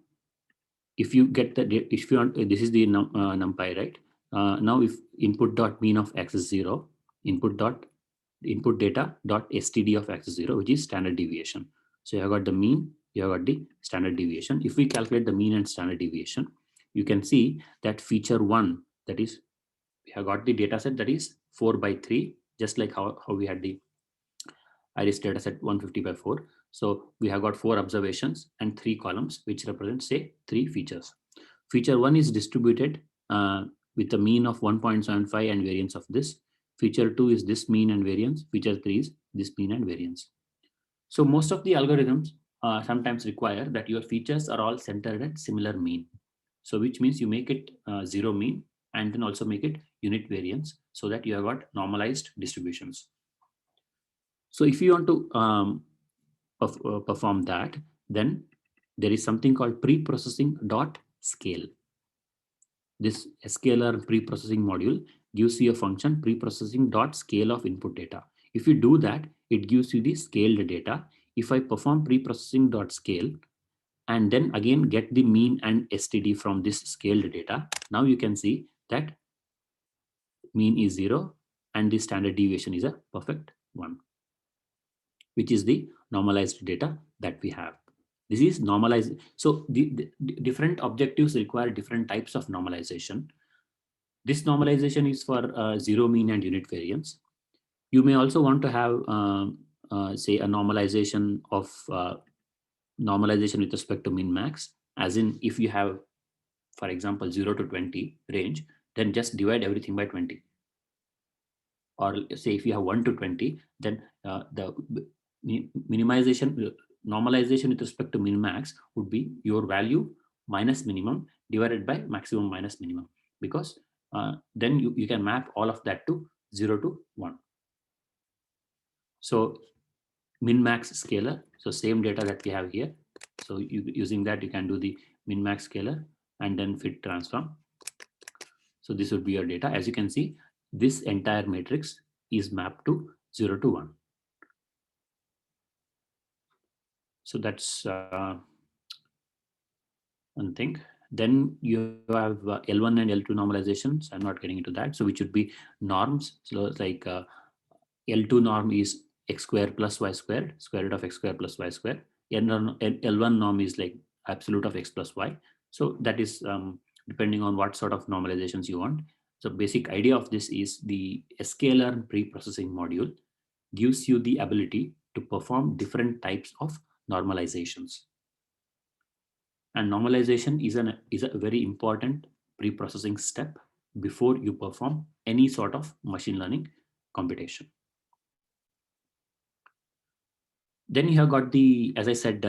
if you get the, if you want, this is the numpy, right? Now, if input dot mean of x is 0, input data dot std of x is 0, which is standard deviation. So you have got the mean, you have got the standard deviation. If we calculate the mean and standard deviation, you can see that feature 1, that is, we have got the data set that is 4 by 3, just like how we had the iris data set 150 by 4. So we have got 4 observations and 3 columns, which represent say 3 features. Feature 1 is distributed with a mean of 1.75 and variance of this. Feature 2 is this mean and variance. Feature 3 is this mean and variance. So most of the algorithms sometimes require that your features are all centered at similar mean. So which means you make it 0 mean and then also make it unit variance so that you have got normalized distributions. So if you want to perform that, then there is something called pre-processing.scale. This scalar pre-processing module gives you a function pre-processing.scale of input data. If you do that, it gives you the scaled data if I perform pre-processing.scale and then again get the mean and STD from this scaled data, now you can see that mean is 0 and the standard deviation is a perfect 1, which is the normalized data that we have. This is normalized. So the different objectives require different types of normalization. This normalization is for zero mean and unit variance. You may also want to have, say, a normalization of normalization with respect to min max, as in if you have, for example, 0 to 20 range, then just divide everything by 20. Or say if you have 1 to 20, then the minimization, normalization with respect to min max would be your value minus minimum divided by maximum minus minimum, because then you can map all of that to 0 to 1. So min max scalar, so same data that we have here. So using that, you can do the min max scalar and then fit transform. So this would be your data. As you can see, this entire matrix is mapped to 0 to 1. So that's one thing. Then you have L1 and L2 normalizations. I'm not getting into that. So which would be norms. So it's like L2 norm is x squared plus y squared, square root of x squared plus y squared. L1 norm is like absolute of x plus y. So that is depending on what sort of normalizations you want. So basic idea of this is the sklearn pre-processing module gives you the ability to perform different types of normalizations. And normalization is a very important pre-processing step before you perform any sort of machine learning computation. Then you have got the, as I said,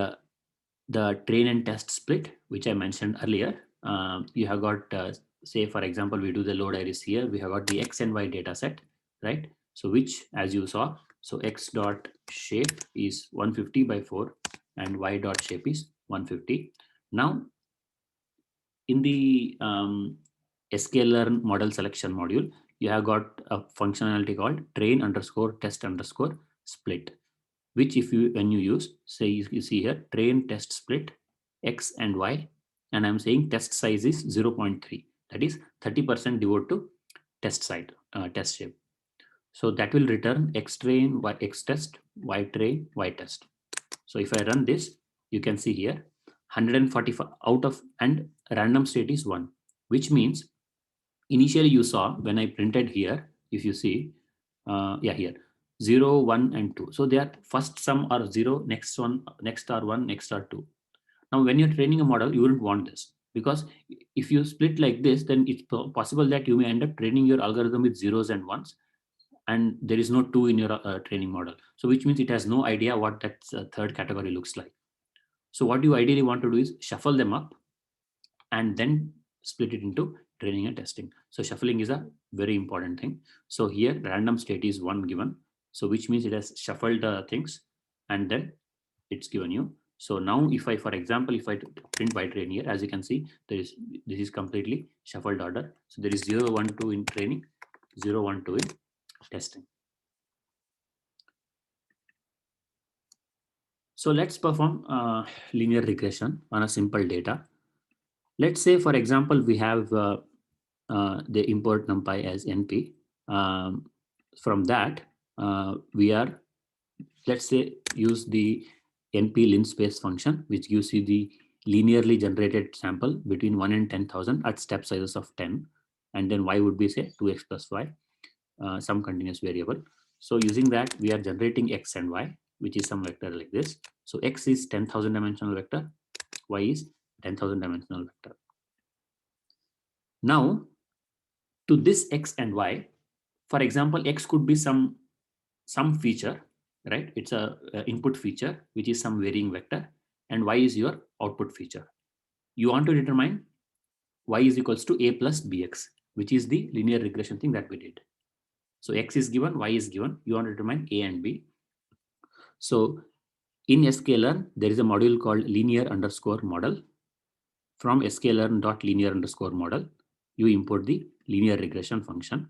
the train and test split, which I mentioned earlier. You have got, say, for example, we do the load iris here. We have got the X and Y data set, right? So which, as you saw, so X dot shape is 150 by 4 and Y dot shape is 150. Now, in the sklearn model selection module, you have got a functionality called train underscore test underscore split, which if you, when you use, say you see here, train test split X and Y, and I'm saying test size is 0.3, that is 30% devote to test site, test shape. So that will return X train, Y X test, Y train, Y test. So if I run this, you can see here 145 out of, and random state is 1, which means initially you saw when I printed here, if you see, yeah, here 0, 1 and 2. So they are first sum are 0, next one, next are 1, next are 2. Now when you're training a model, you wouldn't want this, because if you split like this, then it's possible that you may end up training your algorithm with zeros and ones, and there is no 2 in your training model. So which means it has no idea what that third category looks like. So what you ideally want to do is shuffle them up and then split it into training and testing. So shuffling is a very important thing. So here random state is 1 given. So which means it has shuffled things and then it's given you. So now if I, for example, if I print by train here, as you can see, this is completely shuffled order. So there is 0, 1, 2 in training, 0, 1, 2 in testing. So let's perform linear regression on a simple data. Let's say, for example, we have the import numpy as np. From that, we are, let's say, use the np linspace function, which gives you the linearly generated sample between 1 and 10,000 at step sizes of 10. And then y would be, say, 2x plus y, some continuous variable. So using that, we are generating x and y, which is some vector like this. So x is 10,000 dimensional vector, y is 10,000 dimensional vector. Now, to this x and y, for example, x could be some feature, right? It's a input feature, which is some varying vector, and y is your output feature. You want to determine y is equals to a plus bx, which is the linear regression thing that we did. So x is given, y is given. You want to determine a and b. So in sklearn, there is a module called linear underscore model. From sklearn.linear underscore model, you import the linear regression function.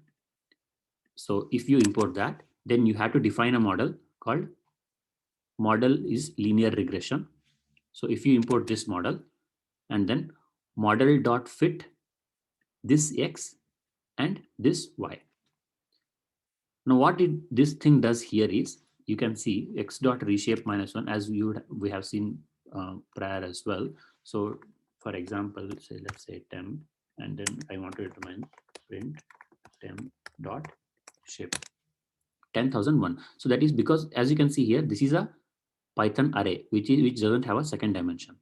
So if you import that, then you have to define a model called model is linear regression. So if you import this model and then model dot fit this X and this Y. Now what this thing does here is, you can see X dot reshape -1 as we have seen prior as well. So for example, say let's say temp, and then I want to determine print temp dot shape 10,001. So that is because, as you can see here, this is a Python array which doesn't have a second dimension.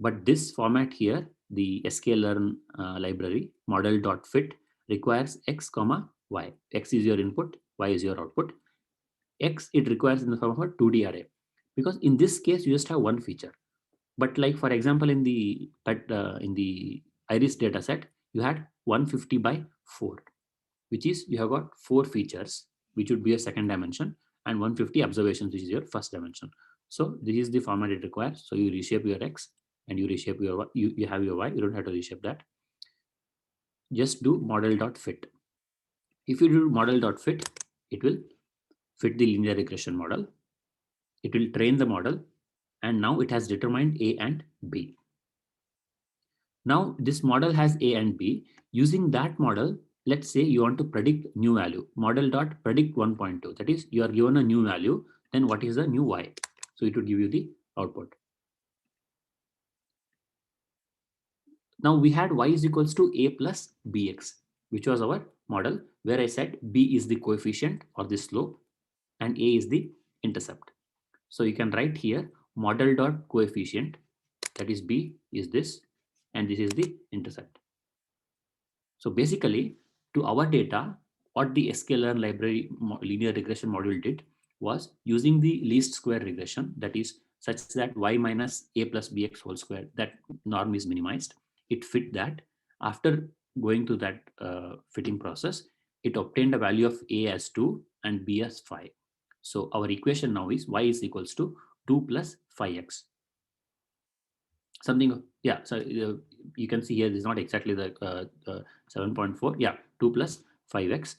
But this format here, the sklearn library model.fit requires x comma y. X is your input, y is your output. X it requires in the form of a 2D array, because in this case you just have one feature. But like for example, in the iris data set, you had 150 by 4, which is you have got 4 features, which would be a second dimension, and 150 observations, which is your first dimension. So this is the format it requires. So you reshape your X and you reshape your Y. You have your Y. You don't have to reshape that. Just do model.fit. If you do model.fit, it will fit the linear regression model. It will train the model, and now it has determined A and B. Now this model has A and B. Using that model, let's say you want to predict new value, model.predict 1.2. That is, you are given a new value, then what is the new Y? So it would give you the output. Now we had Y is equals to A plus BX, which was our model, where I said B is the coefficient or the slope and A is the intercept. So you can write here model.coefficient, that is B is this, and this is the intercept. So basically, to our data, what the sklearn library linear regression module did was, using the least square regression, that is such that y minus a plus bx whole square, that norm is minimized. It fit that. After going to that fitting process, it obtained a value of a as 2 and b as 5. So our equation now is y is equals to 2 plus 5x. Something, yeah, so you can see here, this is not exactly the 7.4, yeah, 2 plus 5x.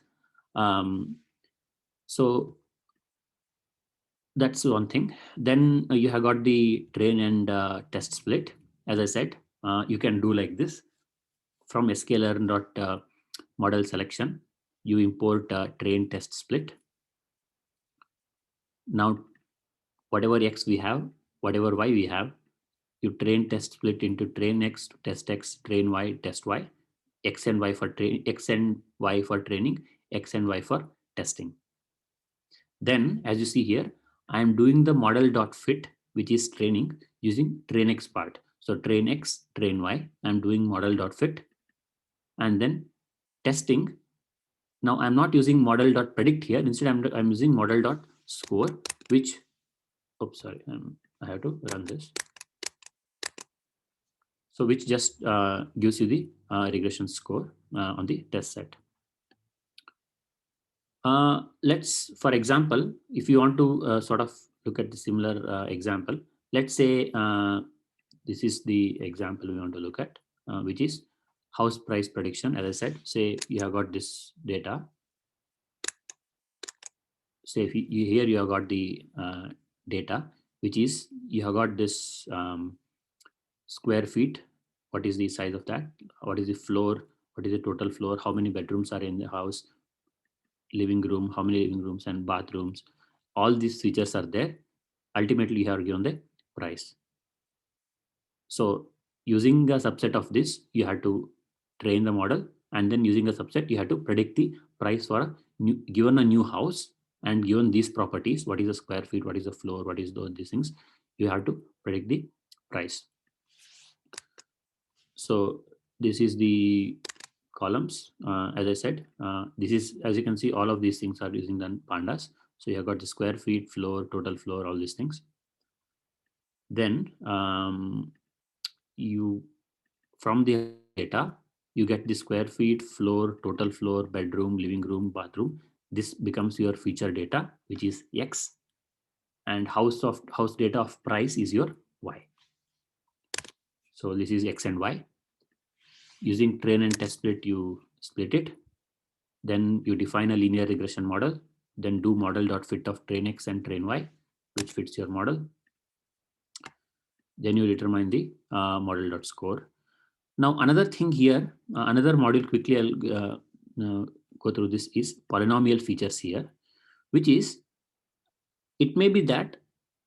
So that's one thing. Then you have got the train and test split. As I said, you can do like this. From sklearn model selection, you import train test split. Now whatever x we have, whatever y we have, you train test split into train x, test x, train y, test y, x and y for x and y for training, x and y for testing. Then, as you see here, I am doing the model.fit, which is training, using train x part. So train x, train y, I'm doing model.fit, and then testing. Now I'm not using model.predict here. Instead, I'm using model.score, which, oops, sorry, I have to run this. So which just gives you the regression score on the test set. Let's, for example, if you want to sort of look at the similar example, let's say this is the example we want to look at, which is house price prediction. As I said, say you have got this data. Say if here you have got the data, which is you have got this square feet. What is the size of that? What is the floor? What is the total floor? How many bedrooms are in the house? Living room, how many living rooms and bathrooms? All these features are there. Ultimately, you are given the price. So using a subset of this, you have to train the model, and then using a subset, you have to predict the price for a given a new house, and given these properties, what is the square feet, what is the floor, what is these things, you have to predict the price. So this is the columns. As I said, this is, as you can see, all of these things are using the pandas. So you have got the square feet, floor, total floor, all these things. Then you, from the data, you get the square feet, floor, total floor, bedroom, living room, bathroom. This becomes your feature data, which is X, and house data of price is your Y. So this is X and Y. Using train and test split, you split it. Then you define a linear regression model. Then do model.fit of train X and train Y. which fits your model. Then you determine the model.score. Now another thing here, another module quickly I'll go through this is polynomial features here, which is, it may be that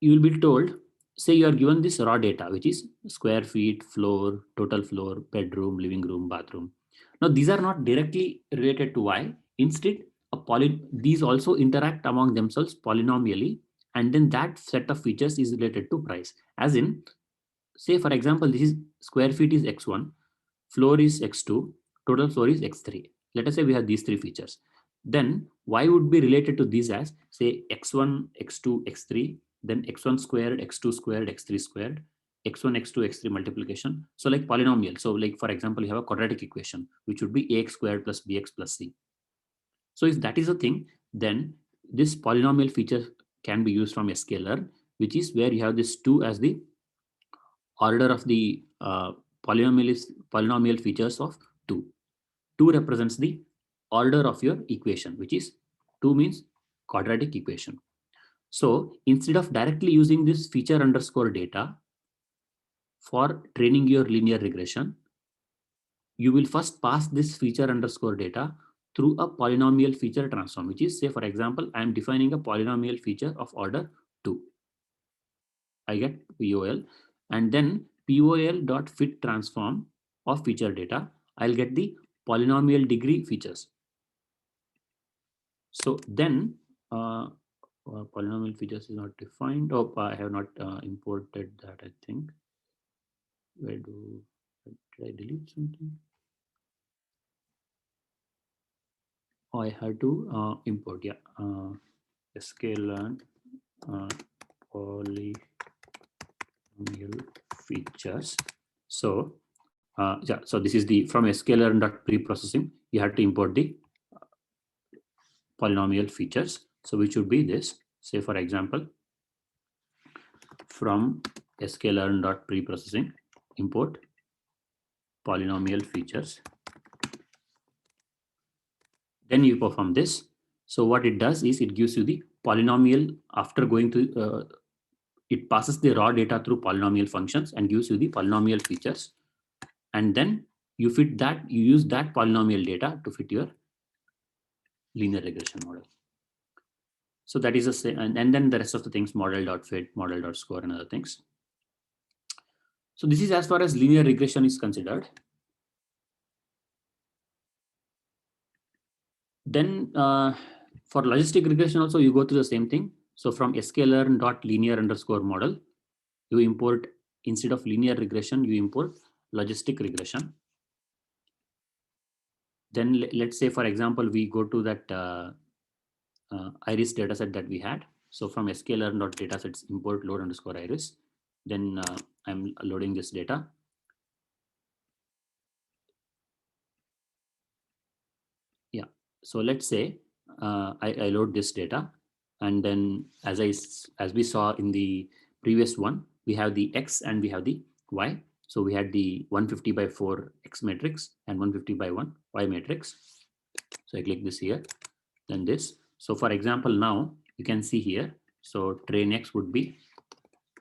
you will be told, say you are given this raw data, which is square feet, floor, total floor, bedroom, living room, bathroom. Now these are not directly related to Y. Instead, these also interact among themselves polynomially, and then that set of features is related to price. As in, say for example, this is square feet is x1, floor is x2, total floor is x3. Let us say we have these three features. Then Y would be related to these as, say, x1, x2, x3, then x1 squared, x2 squared, x3 squared, x1, x2, x3 multiplication. So like polynomial. So like, for example, you have a quadratic equation, which would be ax squared plus bx plus c. So if that is a thing, then this polynomial feature can be used from a scalar, which is where you have this 2 as the order of the polynomial features of 2. 2 represents the order of your equation, which is 2 means quadratic equation. So instead of directly using this feature underscore data for training your linear regression, you will first pass this feature underscore data through a polynomial feature transform, which is, say, for example, I am defining a polynomial feature of order 2. I get POL, and then POL.fit transform of feature data, I'll get the polynomial degree features. So then polynomial features is not defined. Oh, I have not imported that, I think. Where did I delete something? Oh, I had to import, yeah, sklearn polynomial features. So yeah, so this is the from sklearn.preprocessing, you have to import the polynomial features. So which would be this, say for example, from sklearn.preprocessing, import polynomial features. Then you perform this. So what it does is it gives you the polynomial after going to, it passes the raw data through polynomial functions and gives you the polynomial features. And then you fit that, you use that polynomial data to fit your linear regression model. So that is a say, and then the rest of the things, model.fit, model.score, and other things. So this is as far as linear regression is considered. Then for logistic regression also, you go through the same thing. So from sklearn.linear underscore model, you import, instead of linear regression, you import logistic regression. Then let's say, for example, we go to that iris dataset that we had. So from sklearn.datasets, import load underscore iris. Then I'm loading this data. Yeah. So let's say I load this data, and then as we saw in the previous one, we have the X and we have the Y. So we had the 150 by 4 X matrix and 150 by 1 Y matrix. So I click this here, then this. So for example, now you can see here, so train X would be,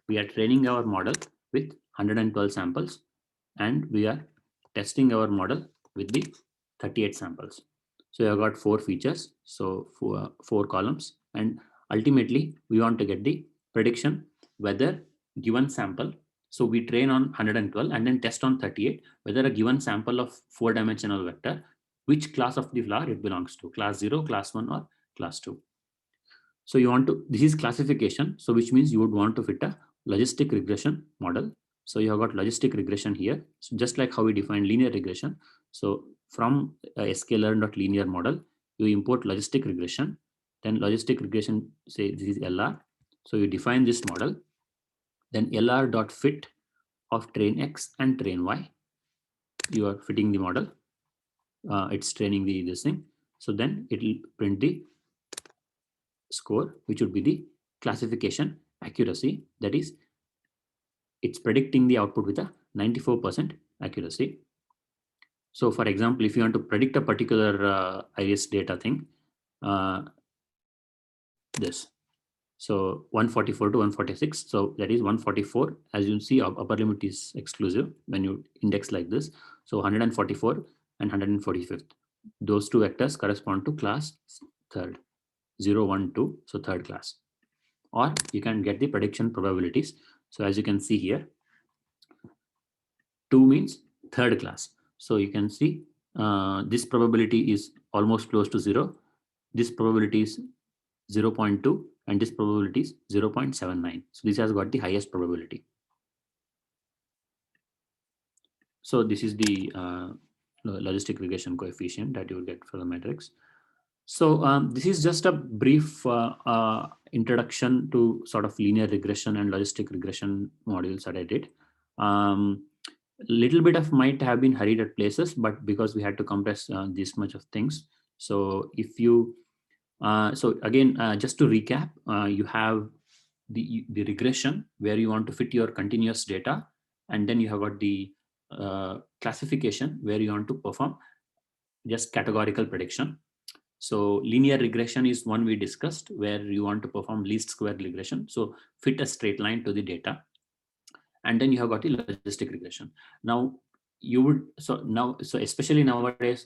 we are training our model with 112 samples, and we are testing our model with the 38 samples. So I've got 4 features, so four columns, and ultimately we want to get the prediction whether given sample. So we train on 112 and then test on 38 whether a given sample of 4-dimensional vector, which class of the flower it belongs to, class 0, class 1, or class 2. So you want to, this is classification, so which means you would want to fit a logistic regression model. So you have got logistic regression here. So just like how we define linear regression. So from a sklearn.linear model, you import logistic regression. Then logistic regression, say this is LR. So you define this model. Then LR.fit of train X and train Y. You are fitting the model. It's training this thing. So then it will print the score, which would be the classification accuracy. That is, it's predicting the output with a 94% accuracy. So for example, if you want to predict a particular iris data thing, this. So 144 to 146. So that is 144. As you see, upper limit is exclusive when you index like this. So 144 and 145th. Those two vectors correspond to class third, 0, 1, 2. So third class. Or you can get the prediction probabilities. So as you can see here, 2 means third class. So you can see this probability is almost close to 0. This probability is 0.2 and this probability is 0.79. So this has got the highest probability. So this is the logistic regression coefficient that you will get for the matrix. So this is just a brief introduction to sort of linear regression and logistic regression modules that I did. Little bit of might have been hurried at places, but because we had to compress this much of things. So if you, so again, just to recap, you have the regression where you want to fit your continuous data, and then you have got the classification where you want to perform just categorical prediction. So linear regression is one we discussed where you want to perform least square regression. So fit a straight line to the data. And then you have got the logistic regression. Now you would, so especially nowadays,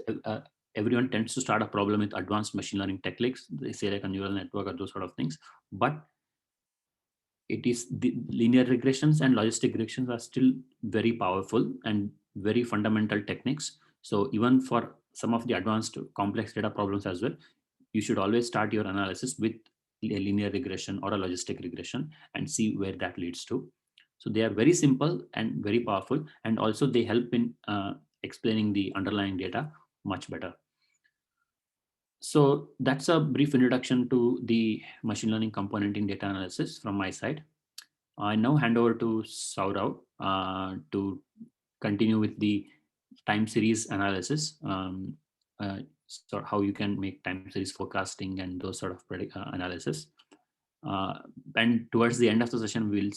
everyone tends to start a problem with advanced machine learning techniques. They say like a neural network or those sort of things. But it is the linear regressions and logistic regressions are still very powerful and very fundamental techniques. So even for some of the advanced complex data problems as well, you should always start your analysis with a linear regression or a logistic regression and see where that leads to. So they are very simple and very powerful, and also they help in explaining the underlying data much better. So that's a brief introduction to the machine learning component in data analysis from my side. I now hand over to Saurav to continue with the time series analysis. So how you can make time series forecasting and those sort of analysis. And towards the end of the session, we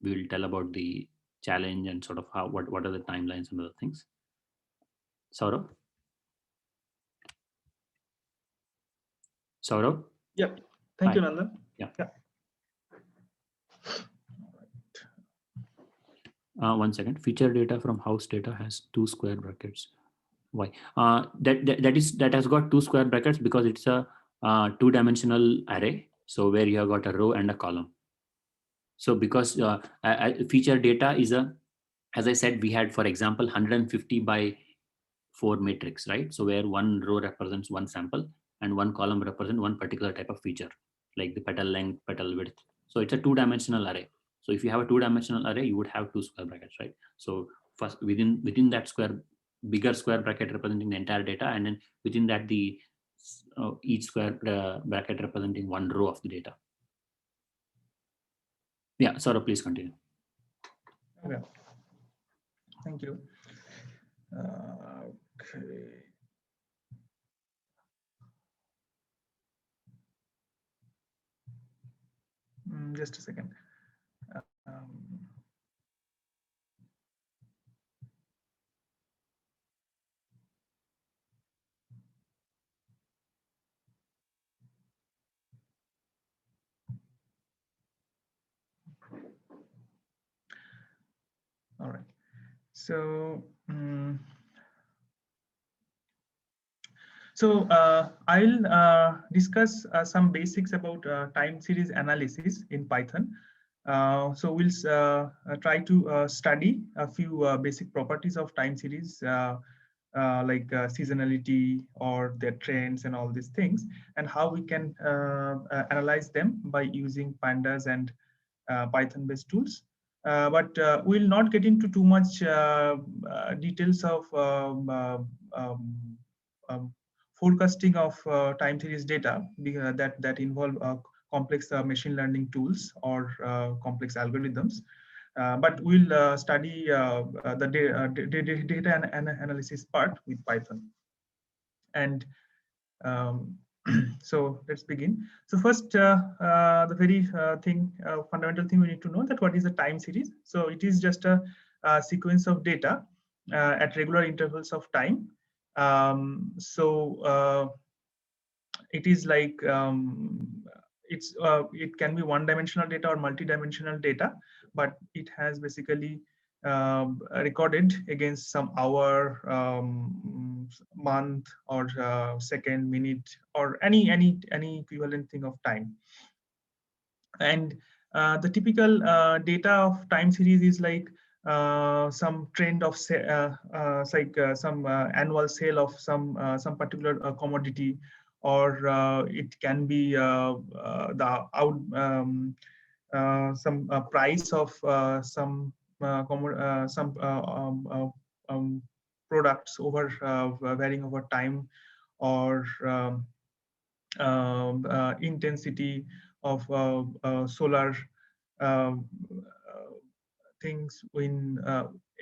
will tell about the challenge and sort of how what are the timelines and other things. Saurav? Saurav? Yep. Thank you, Nandan. Yeah. Yeah. 1 second. Feature data from house data has 2 square brackets. Why? That has got 2 square brackets because it's a 2-dimensional array. So where you have got a row and a column. So because feature data is as I said, we had, for example, 150 by 4 matrix, right? So where one row represents one sample and one column represents one particular type of feature, like the petal length, petal width. So it's a 2-dimensional array. So if you have a 2-dimensional array, you would have 2 square brackets, right? So first within that bigger square bracket representing the entire data, and then within that the each square bracket representing one row of the data. Yeah, Saurabh, please continue. Okay. Thank you. Okay. Just a second. All right. So, I'll discuss some basics about time series analysis in Python. So we'll try to study a few basic properties of time series, like seasonality or their trends and all these things, and how we can analyze them by using pandas and Python-based tools. But we'll not get into too much details of forecasting of time series data that involve complex machine learning tools or complex algorithms. But we'll study the data analysis part with Python. And so let's begin. So first, the very fundamental thing we need to know that what is a time series. So it is just a sequence of data at regular intervals of time. It is like it can be one-dimensional data or multi-dimensional data, but it has basically recorded against some hour, month, or second, minute, or any equivalent thing of time. And the typical data of time series is like some trend of some annual sale of some particular commodity, or it can be the out some price of some products over varying over time, or intensity of solar things in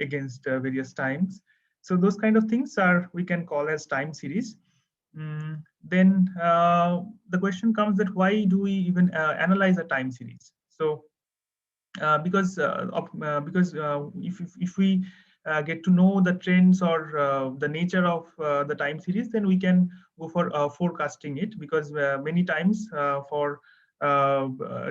against various times. So those kind of things are we can call as time series. Then the question comes that why do we even analyze a time series? So because if we get to know the trends or the nature of the time series, then we can go for forecasting it, because many times for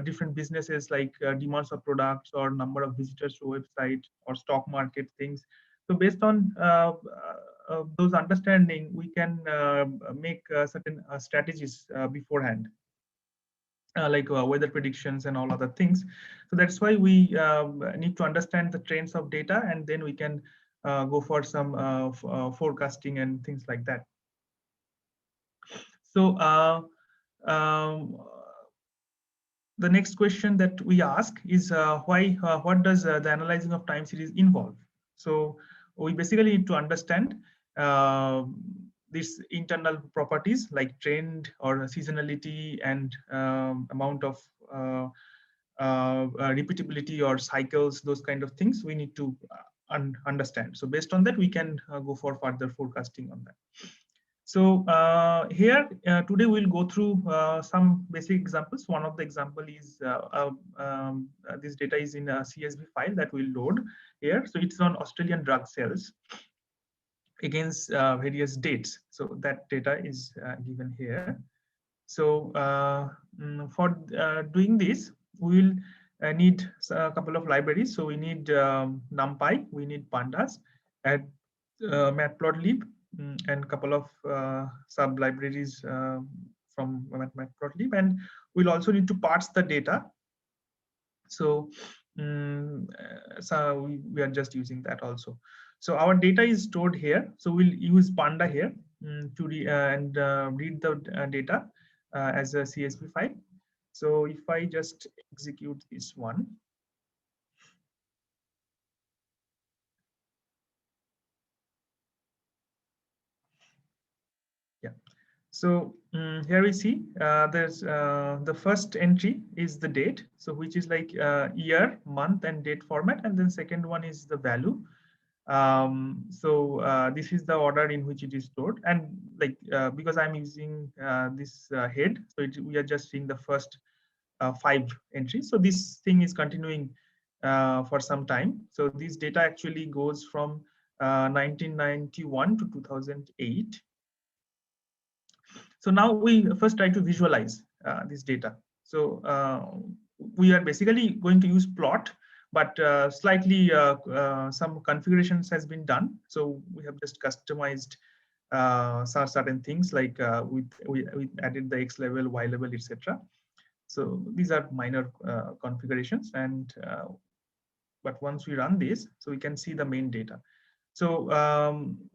different businesses like demands of products or number of visitors to website or stock market things. So based on those understanding, we can make certain strategies beforehand. Like weather predictions and all other things. So that's why we need to understand the trends of data, and then we can go for some forecasting and things like that. So the next question that we ask is what does the analyzing of time series involve? So we basically need to understand these internal properties like trend or seasonality and amount of repeatability or cycles, those kind of things we need to understand. So based on that, we can go for further forecasting on that. So here today we'll go through some basic examples. One of the example is this data is in a CSV file that we'll load here. So it's on Australian drug sales against various dates. So that data is given here. So for doing this, we will need a couple of libraries. So we need NumPy, we need Pandas, and Matplotlib, and a couple of sub libraries from Matplotlib, and we'll also need to parse the data. So we are just using that also. So our data is stored here. So we'll use Panda here to read the data as a CSV file. So if I just execute this one. Yeah. So here we see there's the first entry is the date, so which is like year, month, and date format, and then second one is the value. So this is the order in which it is stored, and like because I'm using this head, so we are just seeing the first 5 entries. So this thing is continuing for some time. So this data actually goes from 1991 to 2008. So now we first try to visualize this data. So we are basically going to use plot, but slightly some configurations has been done. So we have just customized certain things like we added the X level, Y level, etc. So these are minor configurations, and but once we run this, so we can see the main data. So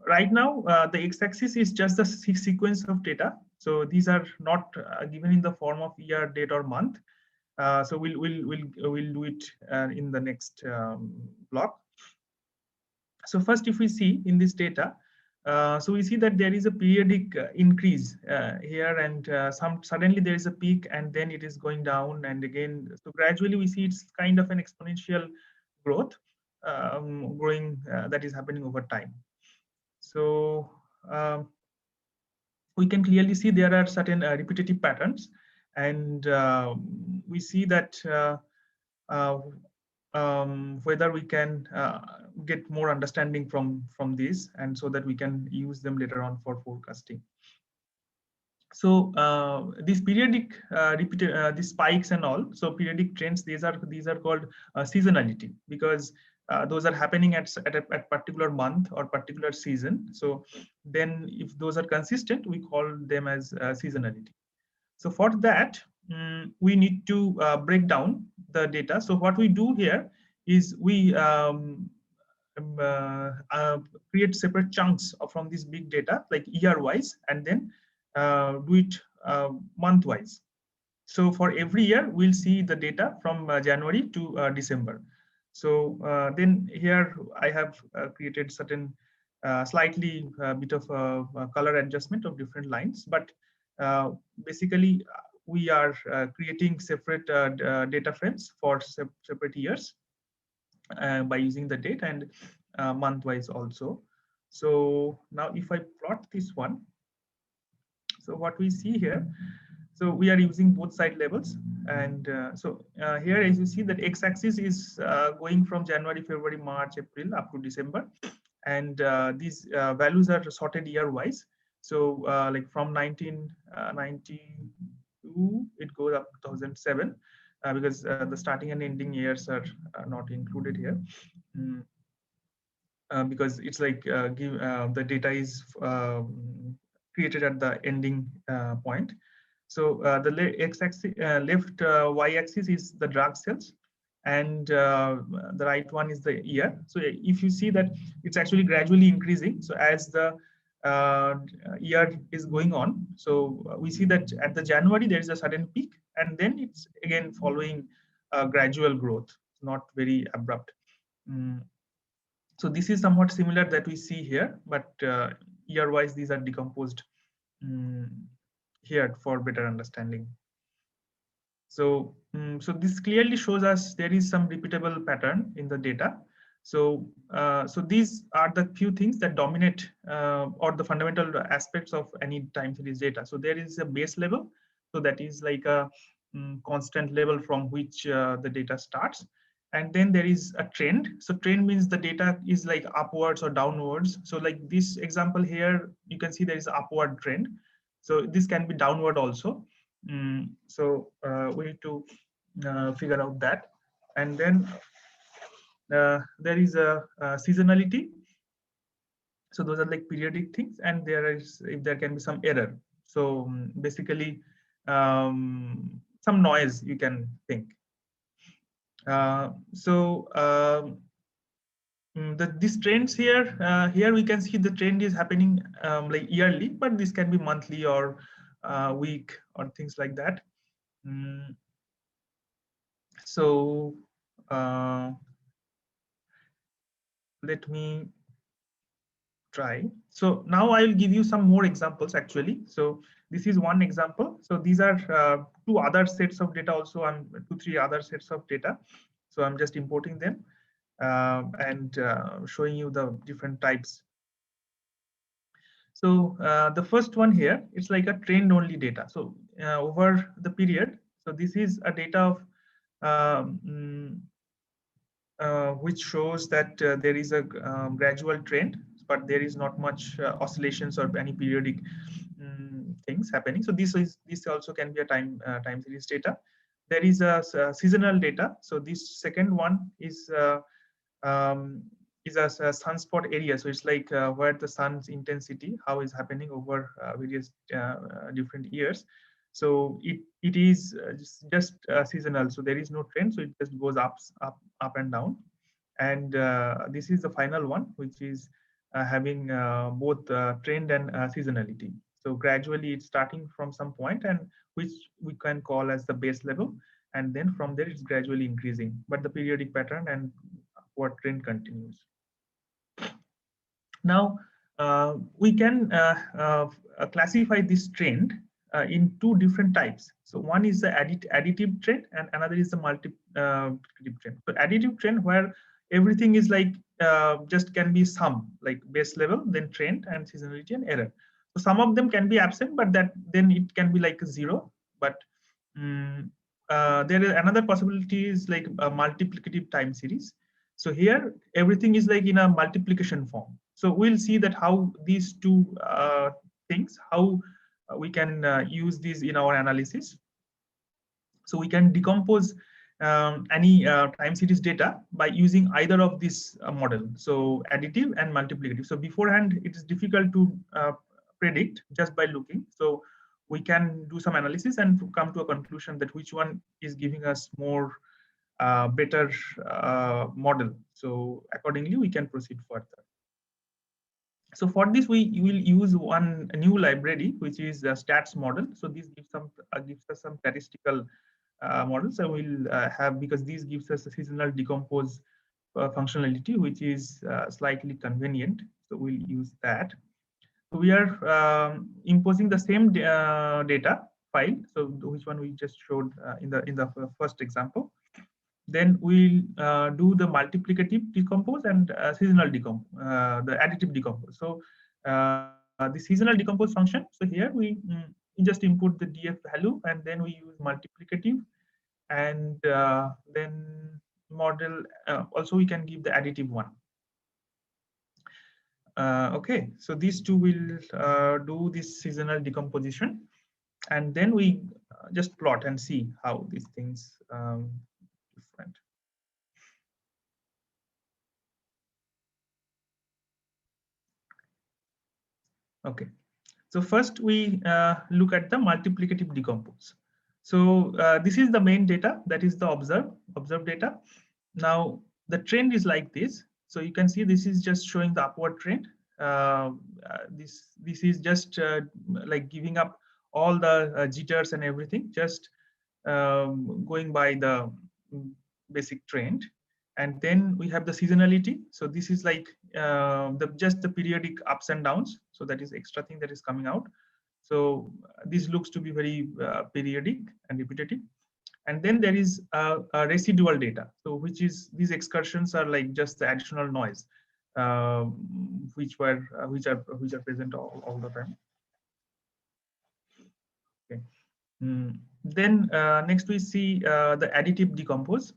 right now, the x-axis is just the sequence of data. So these are not given in the form of year, date, or month. So we'll do it in the next block. So first, if we see in this data, so we see that there is a periodic increase here, and suddenly there is a peak, and then it is going down, and again. So gradually, we see it's kind of an exponential growth. Growing that is happening over time. So we can clearly see there are certain repetitive patterns, and we see that whether we can get more understanding from these, and so that we can use them later on for forecasting. So these periodic repeated these spikes and all, so periodic trends, these are called seasonality, because those are happening at a particular month or particular season. So then if those are consistent, we call them as seasonality. So for that, we need to break down the data. So what we do here is we create separate chunks from this big data, like year wise, and then do it month wise. So for every year, we'll see the data from January to December. So then here I have created certain slightly bit of color adjustment of different lines, but basically we are creating separate data frames for separate years by using the date, and month wise also. So now if I plot this one, so what we see here, so we are using both side levels, and here as you see that x-axis is going from January, February, March, April up to December, and these values are sorted year wise. So like from 1992 it goes up to 2007, because the starting and ending years are not included here. Because it's like the data is created at the ending point. So the x-axis, left y-axis is the drug sales, and the right one is the year. So if you see that it's actually gradually increasing. So as the year is going on, so we see that at the January there is a sudden peak, and then it's again following gradual growth, not very abrupt. So this is somewhat similar that we see here, but year wise these are decomposed here for better understanding. So so this clearly shows us there is some repeatable pattern in the data. So so these are the few things that dominate or the fundamental aspects of any time series data. So there is a base level, so that is like a constant level from which the data starts. And then there is a trend. So trend means the data is like upwards or downwards. So like this example here, you can see there is an upward trend. So this can be downward also. So we need to figure out that. And then there is a seasonality. So those are like periodic things, and there is, if there can be some error. So basically some noise, you can think. These trends here, here we can see the trend is happening like yearly, but this can be monthly or week or things like that. So let me try. So now I will give you some more examples actually. So this is one example. So these are two other sets of data also, and 2-3 other sets of data. So I'm just importing them and showing you the different types. So the first one here, it's like a trend only data. So over the period, so this is a data of which shows that there is a gradual trend, but there is not much oscillations or any periodic things happening. So this also can be a time series data. There is a seasonal data. So this second one is a sunspot area. So it's like where the sun's intensity, how is happening over various different years. So it is just seasonal. So there is no trend. So it just goes up and down. And this is the final one, which is having both trend and seasonality. So gradually it's starting from some point, and which we can call as the base level. And then from there it's gradually increasing, but the periodic pattern and what trend continues. Now we can classify this trend in two different types. So one is the additive trend, and another is the multiplicative trend. So additive trend, where everything is like just can be sum, like base level, then trend and seasonality and error. So some of them can be absent, but that then it can be like 0. But there is another possibility is like a multiplicative time series. So here everything is like in a multiplication form. So we'll see that how these two things, how we can use these in our analysis. So we can decompose any time series data by using either of this model, so additive and multiplicative. So beforehand, it is difficult to predict just by looking. So we can do some analysis and come to a conclusion that which one is giving us more better model. So accordingly, we can proceed further. So for this, we will use one new library, which is a stats model. So this gives us some statistical models. So we'll have, because this gives us a seasonal decompose functionality, which is slightly convenient. So we'll use that. So we are imposing the same data file. So which one we just showed in the first example. Then we'll do the multiplicative decompose and seasonal decompose, the additive decompose. So the seasonal decompose function. So here we just input the df value, and then we use multiplicative, and then model. Also, we can give the additive one. Okay, so these two will do this seasonal decomposition, and then we just plot and see how these things different. Okay, so first we look at the multiplicative decompose. So this is the main data, that is the observed data. Now the trend is like this. So you can see this is just showing the upward trend. This is just like giving up all the jitters and everything, just going by the basic trend. And then we have the seasonality. So this is like just the periodic ups and downs. So that is extra thing that is coming out. So this looks to be very periodic and repetitive. And then there is a residual data. So which is, these excursions are like just the additional noise, which are present all the time. Okay. Then next we see the additive decompose.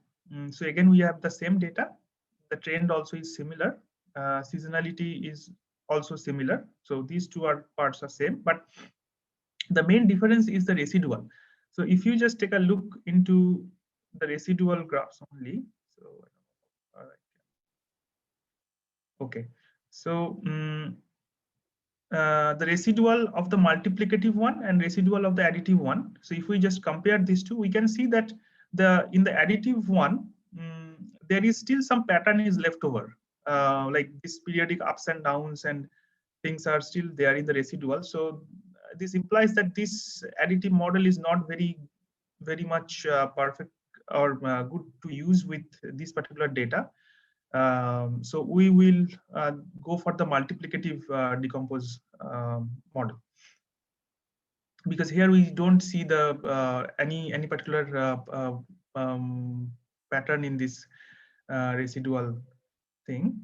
So again, we have the same data. The trend also is similar. Seasonality is also similar. So these two parts are same, but the main difference is the residual. So if you just take a look into the residual graphs only. So all right. Okay. So the residual of the multiplicative one and residual of the additive one. So if we just compare these two, we can see that in the additive one, there is still some pattern is left over, like this periodic ups and downs and things are still there in the residual. So this implies that this additive model is not very much perfect or good to use with this particular data. So we will go for the multiplicative decompose model, because here we don't see the any particular pattern in this residual thing.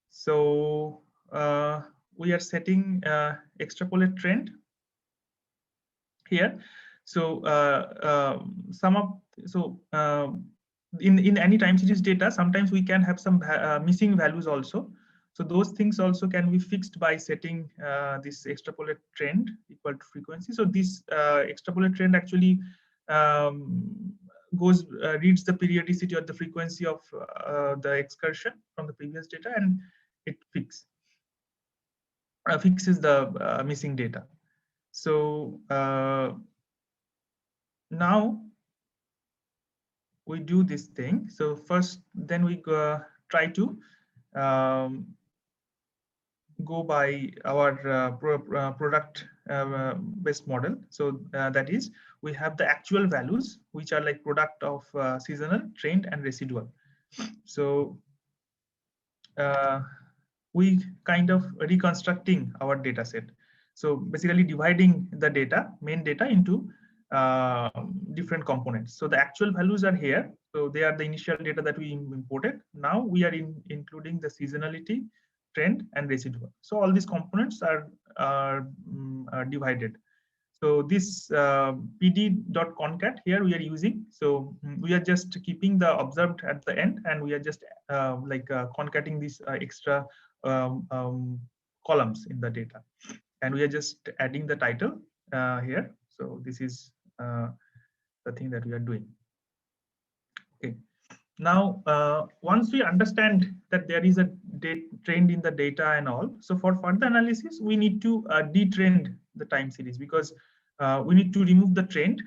So we are setting extrapolate trend here. So in any time series data, sometimes we can have some missing values also. So those things also can be fixed by setting this extrapolate trend equal to frequency. So this extrapolate trend actually reads the periodicity or the frequency of the excursion from the previous data, and it fixes the missing data. So now we do this thing. So first, then we try to go by our product based model. So that is, we have the actual values, which are like product of seasonal, trend, and residual. So we kind of reconstructing our data set. So basically dividing the data, main data, into different components. So the actual values are here. So they are the initial data that we imported. Now we are including the seasonality, trend, and residual. So all these components are divided. So this pd.concat here we are using. So we are just keeping the observed at the end, and we are just concating these extra columns in the data. and we are just adding the title here. So this is the thing that we are doing. Okay. Now, once we understand that there is a trend in the data and all, so for further analysis, we need to detrend the time series, because we need to remove the trend.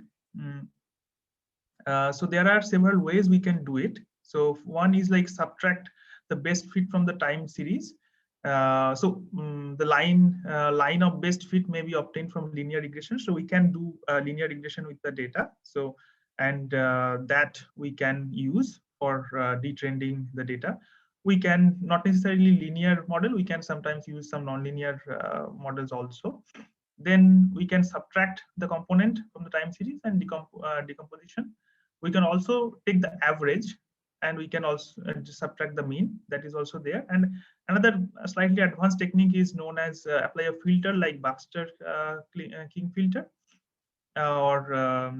So there are several ways we can do it. So one is like subtract the best fit from the time series. The line of best fit may be obtained from linear regression. So we can do linear regression with the data. So that we can use for detrending the data. We can not necessarily linear model. We can sometimes use some nonlinear models also. Then we can subtract the component from the time series and decomposition. We can also take the average, and we can also subtract the mean. That is also there. And another slightly advanced technique is known as apply a filter like Baxter-King filter or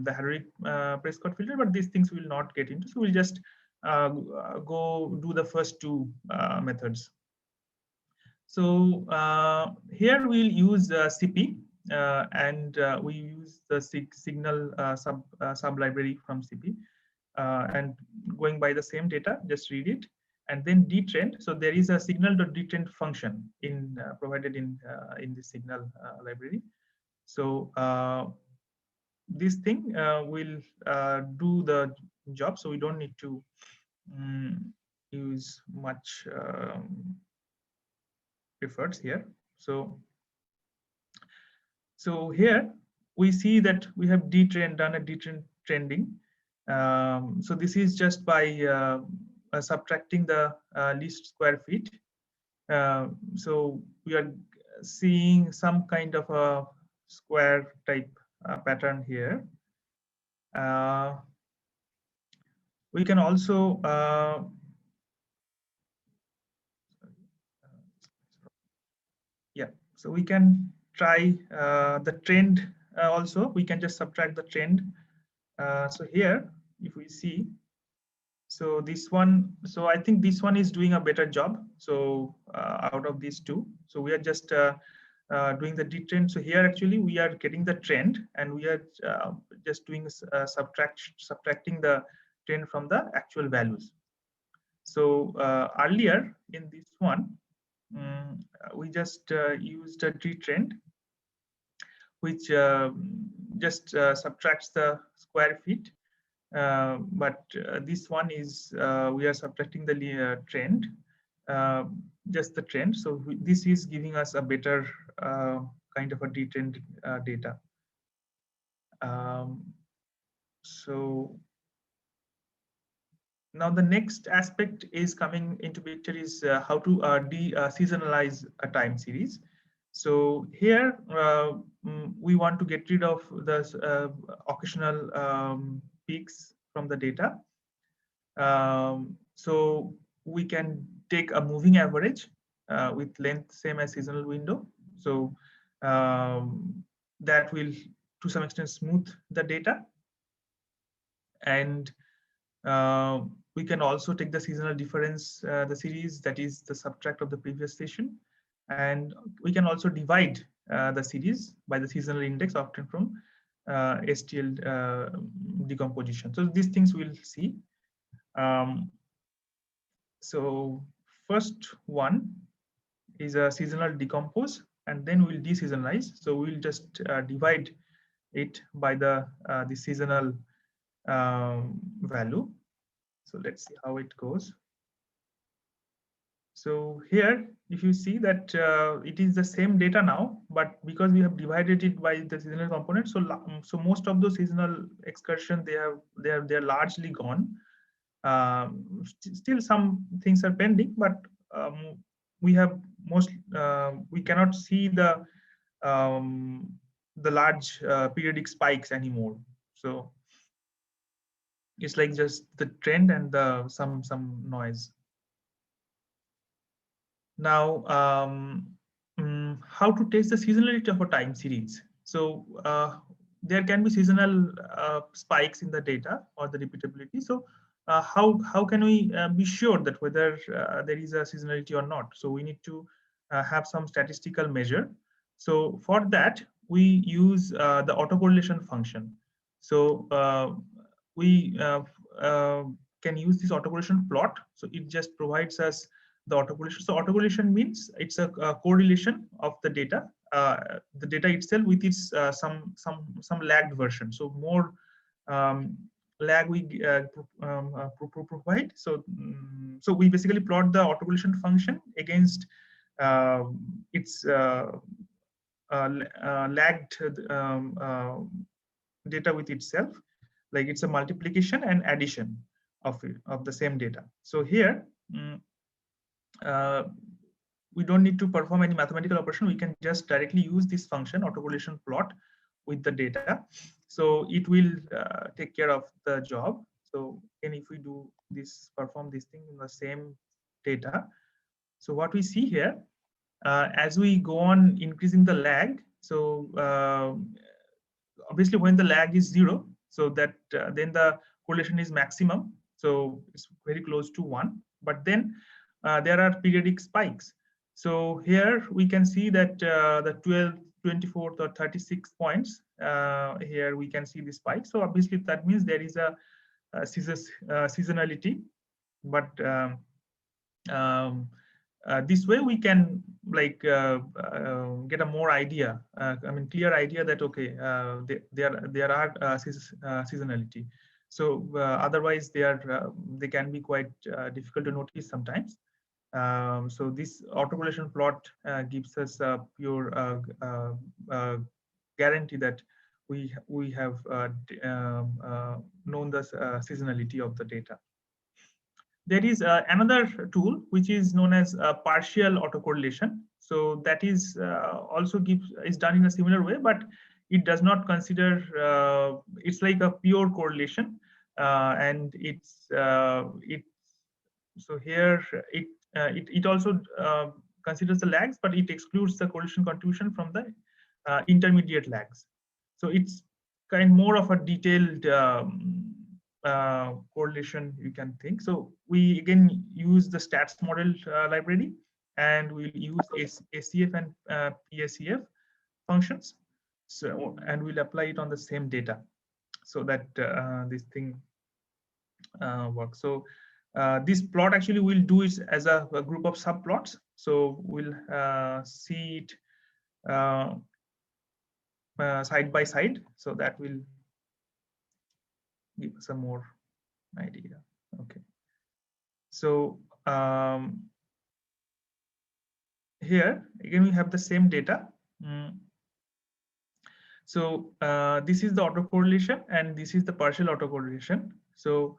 the Harari-Prescott filter, but these things we'll not get into. So we'll just go do the first two methods. So here we'll use CP, and we use the signal sub library from CP, and going by the same data, just read it, and then detrend. So there is a signal.detrend function in provided in the signal library. So this thing will do the job. So we don't need to use much efforts here. So here we see that we have done a detrending. So this is just by subtracting the least square feet. So we are seeing some kind of a square type pattern here. We can also so we can try the trend also. We can just subtract the trend. So here, if we see, so this one, so I think this one is doing a better job. So out of these two, so we are just doing the detrend. So here actually we are getting the trend, and we are just doing subtracting the trend from the actual values. So earlier in this one, we just used a detrend, which just subtracts the square feet. But this one is we are subtracting the trend, just the trend. So this is giving us a better kind of a detrend data. So now the next aspect is coming into picture is how to seasonalize a time series. So here we want to get rid of the occasional peaks from the data. So we can take a moving average with length same as seasonal window. So that will to some extent smooth the data. And we can also take the seasonal difference, the series, that is the subtract of the previous session. And we can also divide the series by the seasonal index obtained from STL decomposition. So these things we'll see. So first one is a seasonal decompose, and then we'll deseasonalize. So we'll just divide it by the seasonal value. So let's see how it goes. So here, if you see that it is the same data now, but because we have divided it by the seasonal component, so most of those seasonal excursion they're largely gone. Still some things are pending, but we have we cannot see the large periodic spikes anymore. So it's like just the trend and some noise. Now, how to test the seasonality of a time series? So there can be seasonal spikes in the data or the repeatability. So how can we be sure that whether there is a seasonality or not? So we need to have some statistical measure. So for that, we use the autocorrelation function. So we can use this autocorrelation plot. So it just provides us the autocorrelation. So autocorrelation means it's a correlation of the data itself with its some lagged version. So more lag we provide. So so we basically plot the autocorrelation function against its lagged data with itself, like it's a multiplication and addition of the same data. So here we don't need to perform any mathematical operation. We can just directly use this function autocorrelation plot with the data. So it will take care of the job. So and if we do this, perform this thing in the same data. So what we see here, as we go on increasing the lag, so obviously when the lag is 0, so that then the correlation is maximum, so it's very close to 1. But then there are periodic spikes. So here we can see that the 12th, 24th or 36 points, here we can see the spike. So obviously that means there is a seasonality, but this way we can like get a more idea, I mean clear idea that okay, there are seasonality. So otherwise they can be quite difficult to notice sometimes. So this autocorrelation plot gives us a pure guarantee that we have known the seasonality of the data. There is another tool which is known as partial autocorrelation. So that is also is done in a similar way, but it does not consider, it's like a pure correlation, and so here it also considers the lags, but it excludes the correlation contribution from the intermediate lags. So it's kind more of a detailed correlation you can think. So we again use the stats model library, and we'll use ACF and PACF functions. So and we'll apply it on the same data so that this thing works. So this plot actually we'll do it as a group of subplots. So we'll see it side by side, so that will give us a more idea. Okay, so here again we have the same data. So this is the autocorrelation and this is the partial autocorrelation. So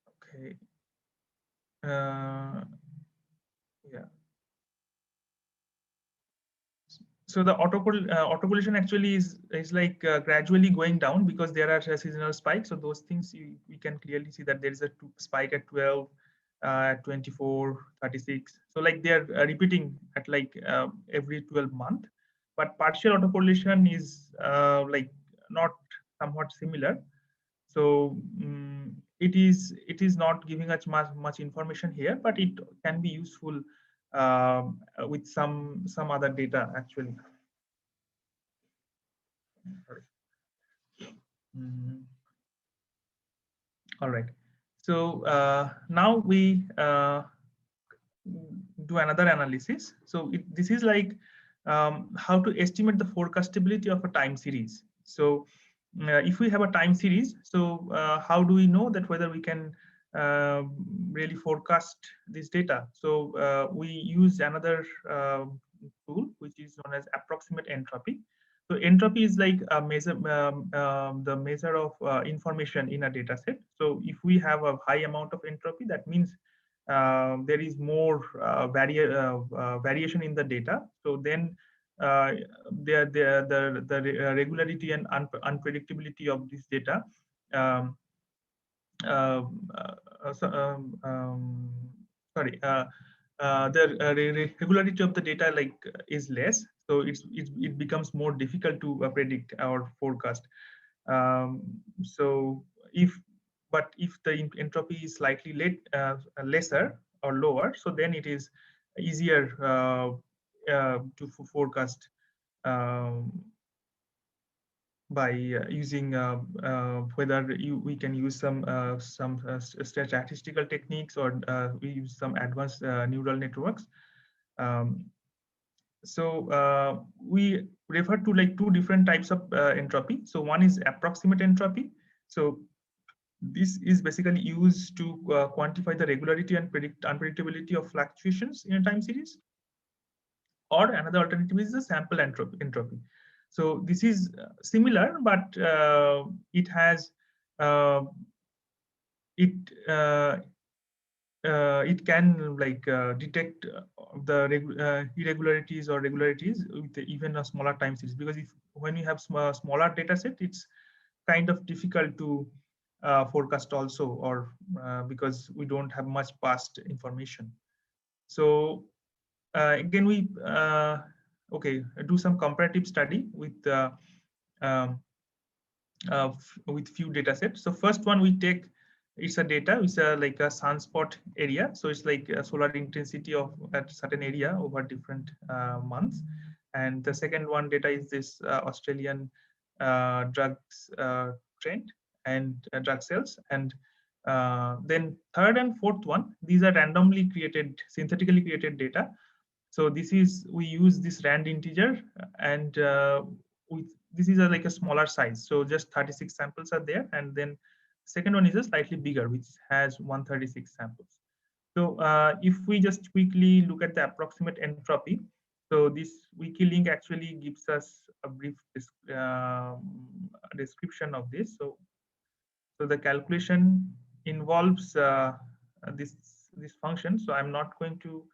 okay, yeah. So the autocorrelation actually is like gradually going down because there are seasonal spikes. So those things we can clearly see that there is a spike at 12, at 24, 36. So like they're repeating at like every 12 months. But partial autocorrelation is like not somewhat similar. So it is not giving us much information here, but it can be useful with some other data actually. All right. So now we do another analysis. So this is like how to estimate the forecastability of a time series. So if we have a time series, so how do we know that whether we can really forecast this data? So we use another tool which is known as approximate entropy. So entropy is like a measure, the measure of information in a data set. So if we have a high amount of entropy, that means there is more variation in the data. So then the regularity and unpredictability of this data the regularity of the data like is less, so it becomes more difficult to predict or forecast. So if the entropy is slightly lesser, or lower, so then it is easier to forecast by using whether we can use some statistical techniques, or we use some advanced neural networks. So we refer to like two different types of entropy. So one is approximate entropy. So this is basically used to quantify the regularity and unpredictability of fluctuations in a time series. Or another alternative is the sample entropy. So this is similar, but it has it can like detect the irregularities or regularities with even a smaller time series, because if when you have smaller data set, it's kind of difficult to forecast also, or because we don't have much past information. So again, we do some comparative study with few data sets. So first one we take, it's a data, it's like a sunspot area. So it's like a solar intensity of at certain area over different months. And the second one data is this Australian drugs trend and drug sales. And then third and fourth one, these are randomly created, synthetically created data. So this is, we use this rand integer, and this is like a smaller size. So just 36 samples are there. And then second one is a slightly bigger, which has 136 samples. So if we just quickly look at the approximate entropy, so this wiki link actually gives us a brief description of this. So the calculation involves this function. So I'm not going to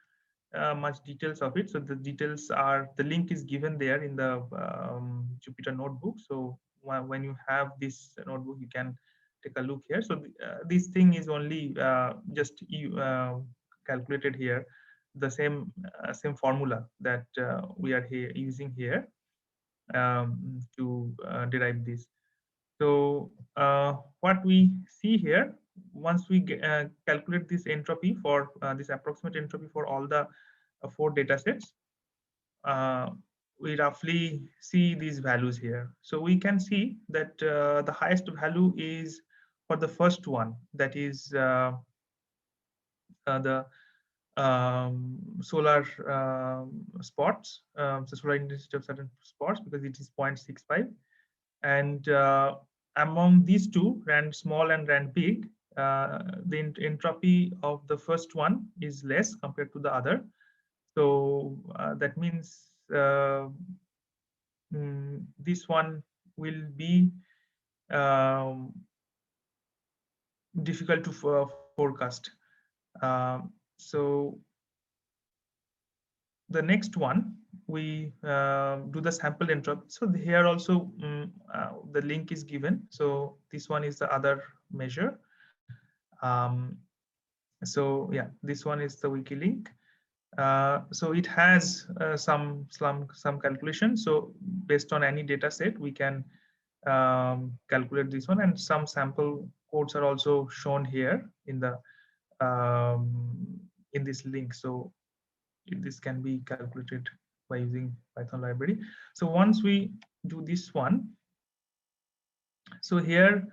much details of it. So the details are, the link is given there in the Jupyter notebook. So when you have this notebook, you can take a look here. So this thing is only just calculated here, the same formula that we are here using here to derive this. So what we see here, once we calculate this entropy for this approximate entropy for all the 4 data sets, we roughly see these values here. So we can see that the highest value is for the first one, that is the solar spots, so solar intensity of certain spots, because it is 0.65. And among these two, rand small and rand big, the entropy of the first one is less compared to the other. So that means this one will be difficult to forecast. So the next one, we do the sample entropy. So here also the link is given. So this one is the other measure. So yeah, this one is the wiki link. So it has some calculation. So based on any data set, we can calculate this one, and some sample codes are also shown here in the in this link. So this can be calculated by using Python library. So once we do this one, so here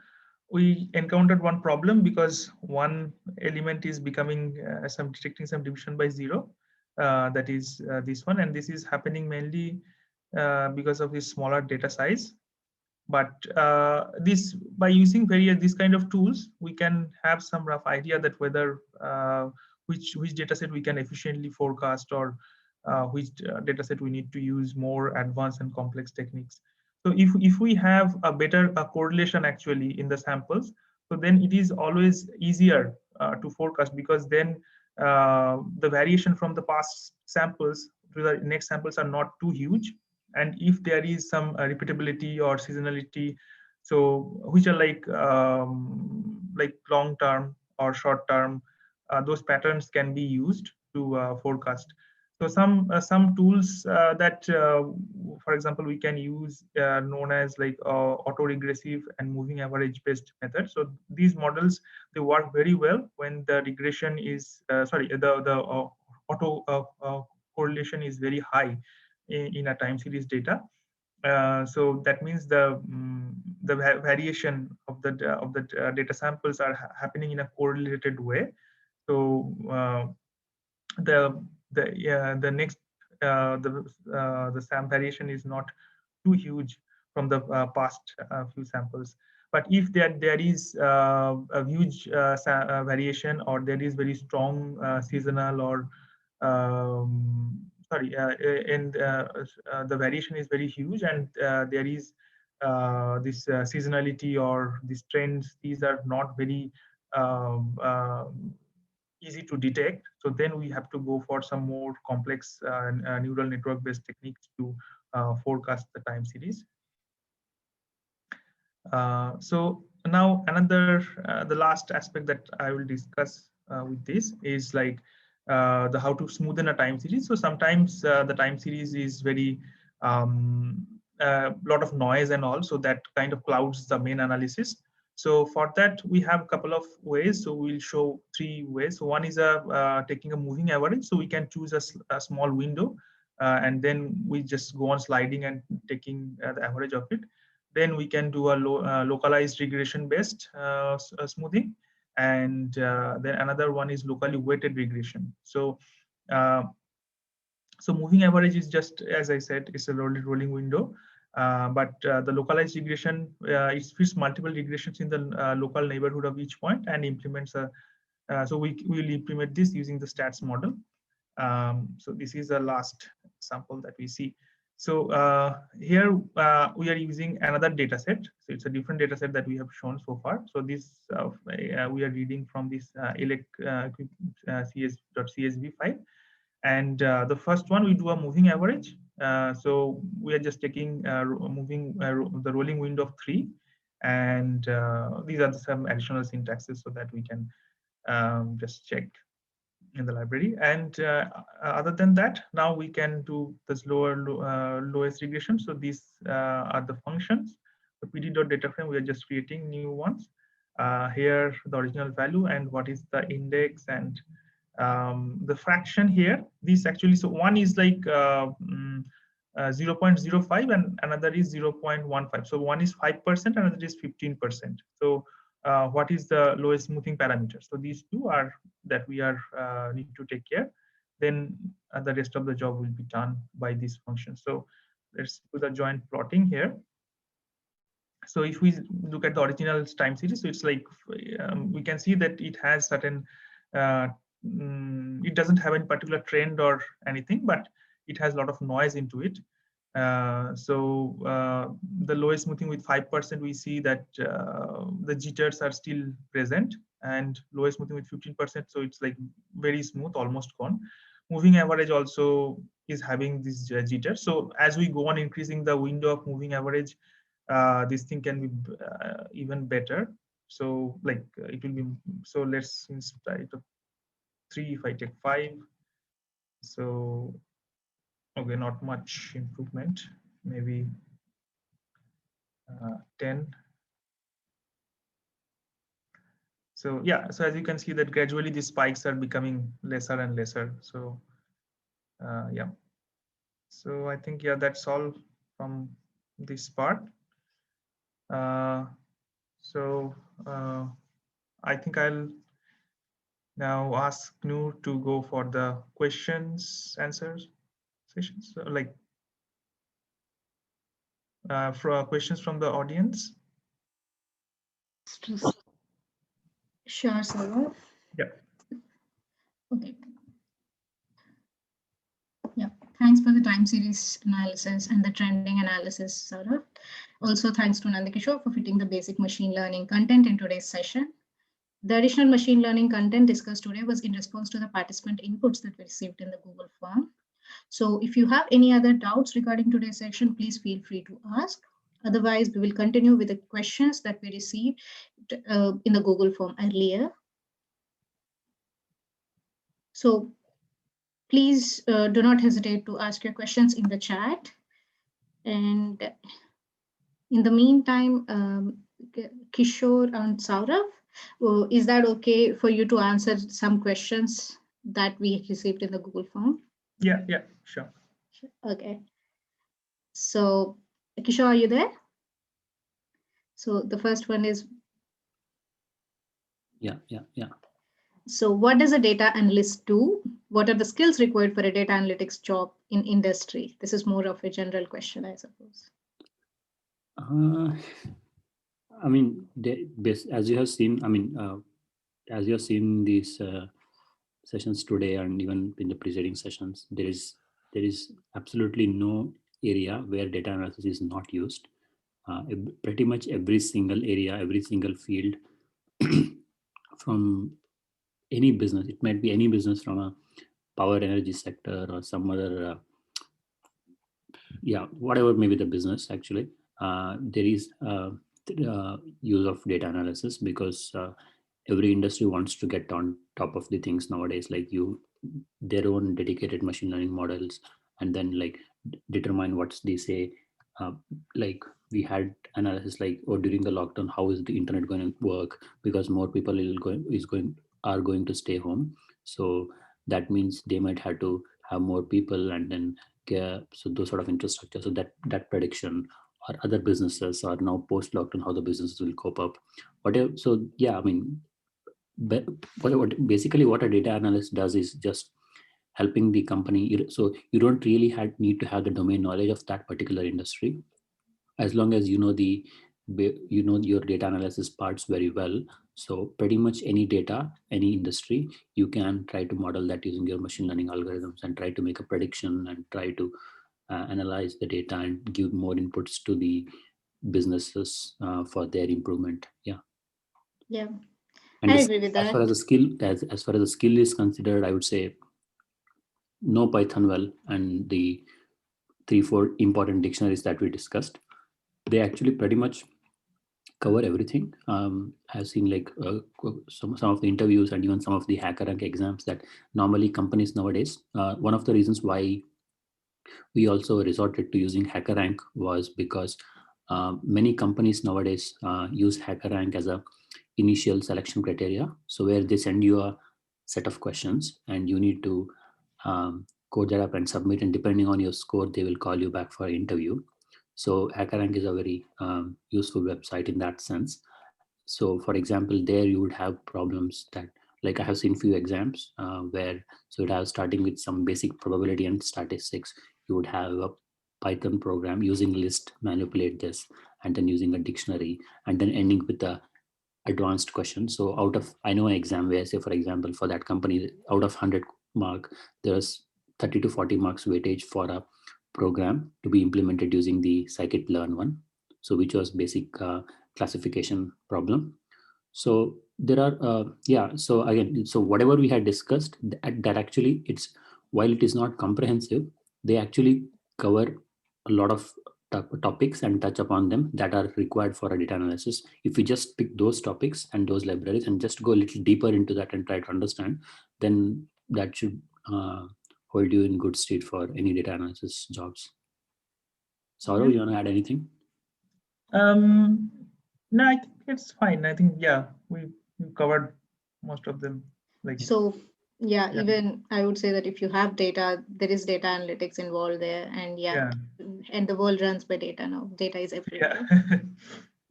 we encountered one problem, because one element is becoming detecting some division by 0. That is this one, and this is happening mainly because of this smaller data size. But this, by using this kind of tools, we can have some rough idea that whether which data set we can efficiently forecast, or which data set we need to use more advanced and complex techniques. So if we have a better correlation actually in the samples, so then it is always easier to forecast, because then the variation from the past samples to the next samples are not too huge. And if there is some repeatability or seasonality, so which are like long term or short term, those patterns can be used to forecast. So some tools that, for example, we can use known as like autoregressive and moving average based methods. So these models, they work very well when the regression is the auto correlation is very high in a time series data. So that means the variation of the data samples are happening in a correlated way. So the next the SAM variation is not too huge from the past few samples. But if there is a huge variation, or there is very strong seasonal or and the variation is very huge, and there is this seasonality or these trends, these are not very easy to detect. So then we have to go for some more complex neural network based techniques to forecast the time series. So now the last aspect that I will discuss with this is like the how to smoothen a time series. So sometimes the time series is very lot of noise and all, so that kind of clouds the main analysis. So for that, we have a couple of ways. So we'll show 3 ways. So one is taking a moving average. So we can choose a small window, and then we just go on sliding and taking the average of it. Then we can do a localized regression based smoothing, and then another one is locally weighted regression. So so moving average is just, as I said, it's a rolling window. But the localized regression, it fits multiple regressions in the local neighborhood of each point and implements a. So we will implement this using the stats model. So this is the last sample that we see. So here we are using another data set. So it's a different data set that we have shown so far. So this we are reading from this elec.csv file. And the first one, we do a moving average. So we are just taking moving the rolling window of 3. And these are some additional syntaxes so that we can just check in the library. And other than that, now we can do this lowest regression. So these are the functions. The pd.data frame, we are just creating new ones. Here, the original value and what is the index, and the fraction here. This actually, so one is like 0.05 and another is 0.15. So one is 5%, another is 15%. So what is the lowest smoothing parameter? So these two are that we are need to take care. Then the rest of the job will be done by this function. So let's do the joint plotting here. So if we look at the original time series, so it's like we can see that it has certain it doesn't have any particular trend or anything, but it has a lot of noise into it. So the lowest smoothing with 5%, we see that the jitters are still present, and lowest smoothing with 15%, so it's like very smooth, almost gone. Moving average also is having this jitter. So as we go on increasing the window of moving average, this thing can be even better. So like it will be, so let's instead of 3, if I take 5, so okay, not much improvement, maybe 10. So yeah, so as you can see that gradually these spikes are becoming lesser and lesser. So yeah, so I think, yeah, that's all from this part. So I think I'll now ask Noor to go for the questions answers sessions, so like for questions from the audience. Sure, Saurav. Yeah. Okay. Yeah, thanks for the time series analysis and the trending analysis, Saurav. Also, thanks to Nandakishore for fitting the basic machine learning content in today's session. The additional machine learning content discussed today was in response to the participant inputs that we received in the Google form. So if you have any other doubts regarding today's session, please feel free to ask. Otherwise, we will continue with the questions that we received in the Google form earlier. So Please do not hesitate to ask your questions in the chat. And in the meantime, Kishore and Saurav, is that okay for you to answer some questions that we received in the Google form? Yeah, sure. Okay. So, Kishore, are you there? So the first one is. Yeah. So what does a data analyst do? What are the skills required for a data analytics job in industry? This is more of a general question, I suppose. I mean, as you have seen, as you have seen these sessions today and even in the preceding sessions, there is absolutely no area where data analysis is not used. Pretty much every single area, every single field from any business, it might be any business from a power energy sector or some other, whatever may be the business actually, there is use of data analysis because every industry wants to get on top of the things nowadays, like their own dedicated machine learning models, and then like determine what's they say, like we had analysis like, or during the lockdown, how is the internet going to work, because more people are going to stay home, so that means they might have to have more people, and then so those sort of infrastructure, so that prediction, or other businesses are now post lockdown, how the businesses will cope up, whatever. So yeah, I mean, basically what a data analyst does is just helping the company. So you don't really need to have the domain knowledge of that particular industry, as long as you know your data analysis parts very well. So pretty much any data, any industry, you can try to model that using your machine learning algorithms and try to make a prediction and try to analyze the data and give more inputs to the businesses for their improvement. Yeah. And I agree with that. As far as the skill, as far as the skill is considered, I would say know Python well, and the 3-4 important dictionaries that we discussed, they actually pretty much cover everything. I've seen like some of the interviews and even some of the HackerRank exams that normally companies nowadays, one of the reasons why we also resorted to using HackerRank was because many companies nowadays use HackerRank as a initial selection criteria. So where they send you a set of questions and you need to code that up and submit, and depending on your score, they will call you back for an interview. So HackerRank is a very useful website in that sense. So for example, there you would have problems that, like I have seen few exams where, so it has starting with some basic probability and statistics, you would have a Python program using list, manipulate this, and then using a dictionary, and then ending with the advanced question. So I know an exam where, say for example, for that company, out of 100 mark, there's 30 to 40 marks weightage for a program to be implemented using the scikit-learn one. So which was basic classification problem. So there are, so again, so whatever we had discussed, that actually while it is not comprehensive, they actually cover a lot of topics and touch upon them that are required for a data analysis. If we just pick those topics and those libraries and just go a little deeper into that and try to understand, then that should hold you in good state for any data analysis jobs. Saurav, you want to add anything? No, I think it's fine. I think, we covered most of them. So even I would say that if you have data, there is data analytics involved there, and and the world runs by data now. Data is everywhere.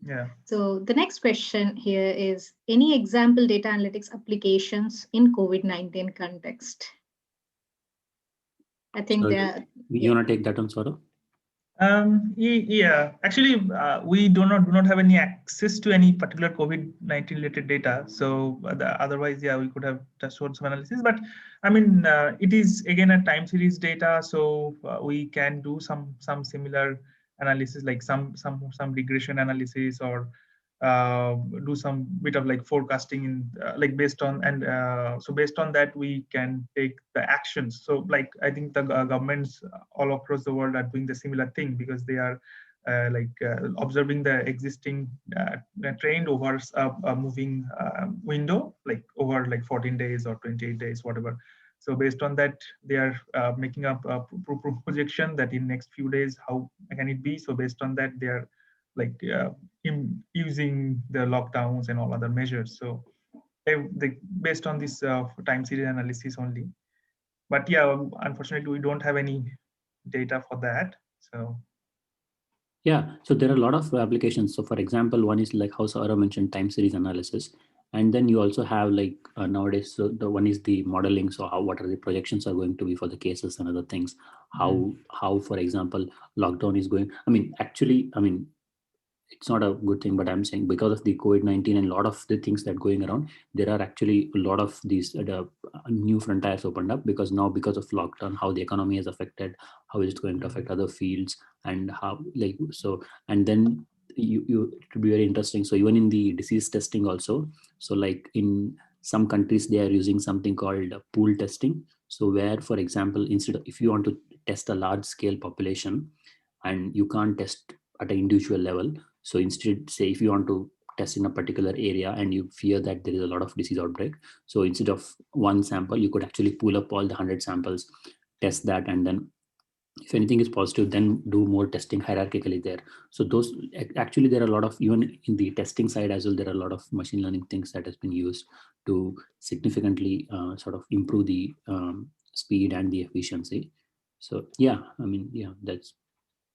Yeah. So the next question here is, any example data analytics applications in COVID-19 context? I think you want to take that on, Saurav? Actually, we do not have any access to any particular COVID-19 related data. So otherwise, we could have just shown some analysis. But I mean, it is again a time series data, so we can do some similar analysis, like some regression analysis, or do some bit of like forecasting in like based on, and so based on that we can take the actions. So like I think the governments all across the world are doing the similar thing, because they are observing the existing trend over a moving window, like over like 14 days or 28 days, whatever. So based on that, they are making up a projection that in next few days, how can it be? So based on that, they are like using the lockdowns and all other measures. So based on this time series analysis only. But yeah, unfortunately, we don't have any data for that. So yeah, so there are a lot of applications. So for example, one is like how Saurabh mentioned, time series analysis. And then you also have like nowadays, so the one is the modeling. So what are the projections are going to be for the cases and other things? How, for example, lockdown is going. I mean, actually, I mean, it's not a good thing, but I'm saying because of the COVID-19 and a lot of the things that going around, there are actually a lot of these new frontiers opened up, because now because of lockdown, how the economy is affected, how is it going to affect other fields, and how like so, and then you it would be very interesting. So even in the disease testing also, so like in some countries they are using something called pool testing. So where, for example, instead of if you want to test a large scale population and you can't test at an individual level, so instead, say if you want to test in a particular area and you fear that there is a lot of disease outbreak, so instead of one sample, you could actually pull up all the 100 samples, test that, and then if anything is positive, then do more testing hierarchically there. So those actually there are a lot of, even in the testing side as well, there are a lot of machine learning things that has been used to significantly sort of improve the speed and the efficiency. So yeah, I mean, yeah, that's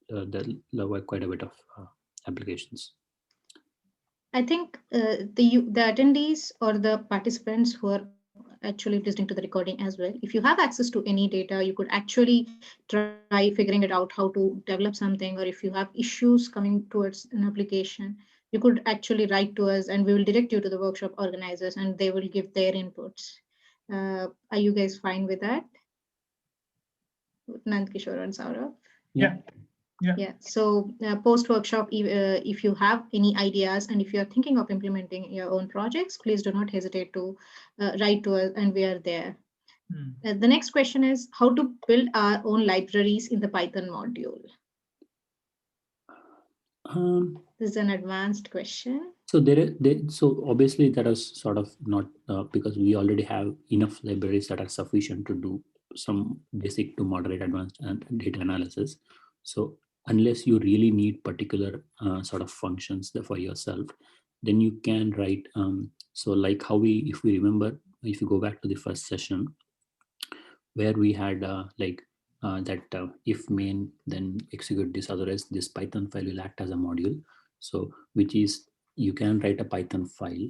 there were quite a bit of applications. I think the attendees or the participants who are actually listening to the recording as well, if you have access to any data, you could actually try figuring it out how to develop something, or if you have issues coming towards an application, you could actually write to us and we will direct you to the workshop organizers and they will give their inputs. Are you guys fine with that? Nandkishore and Saurabh? yeah. Yeah, so post-workshop, if you have any ideas and if you're thinking of implementing your own projects, please do not hesitate to write to us and we are there. The next question is how to build our own libraries in the Python module. This is an advanced question. So so obviously that is sort of not because we already have enough libraries that are sufficient to do some basic to moderate advanced data analysis. So unless you really need particular sort of functions for yourself, then you can write. So like how if we remember, if you go back to the first session, where we had that if main then execute this, otherwise this Python file will act as a module. So which is you can write a Python file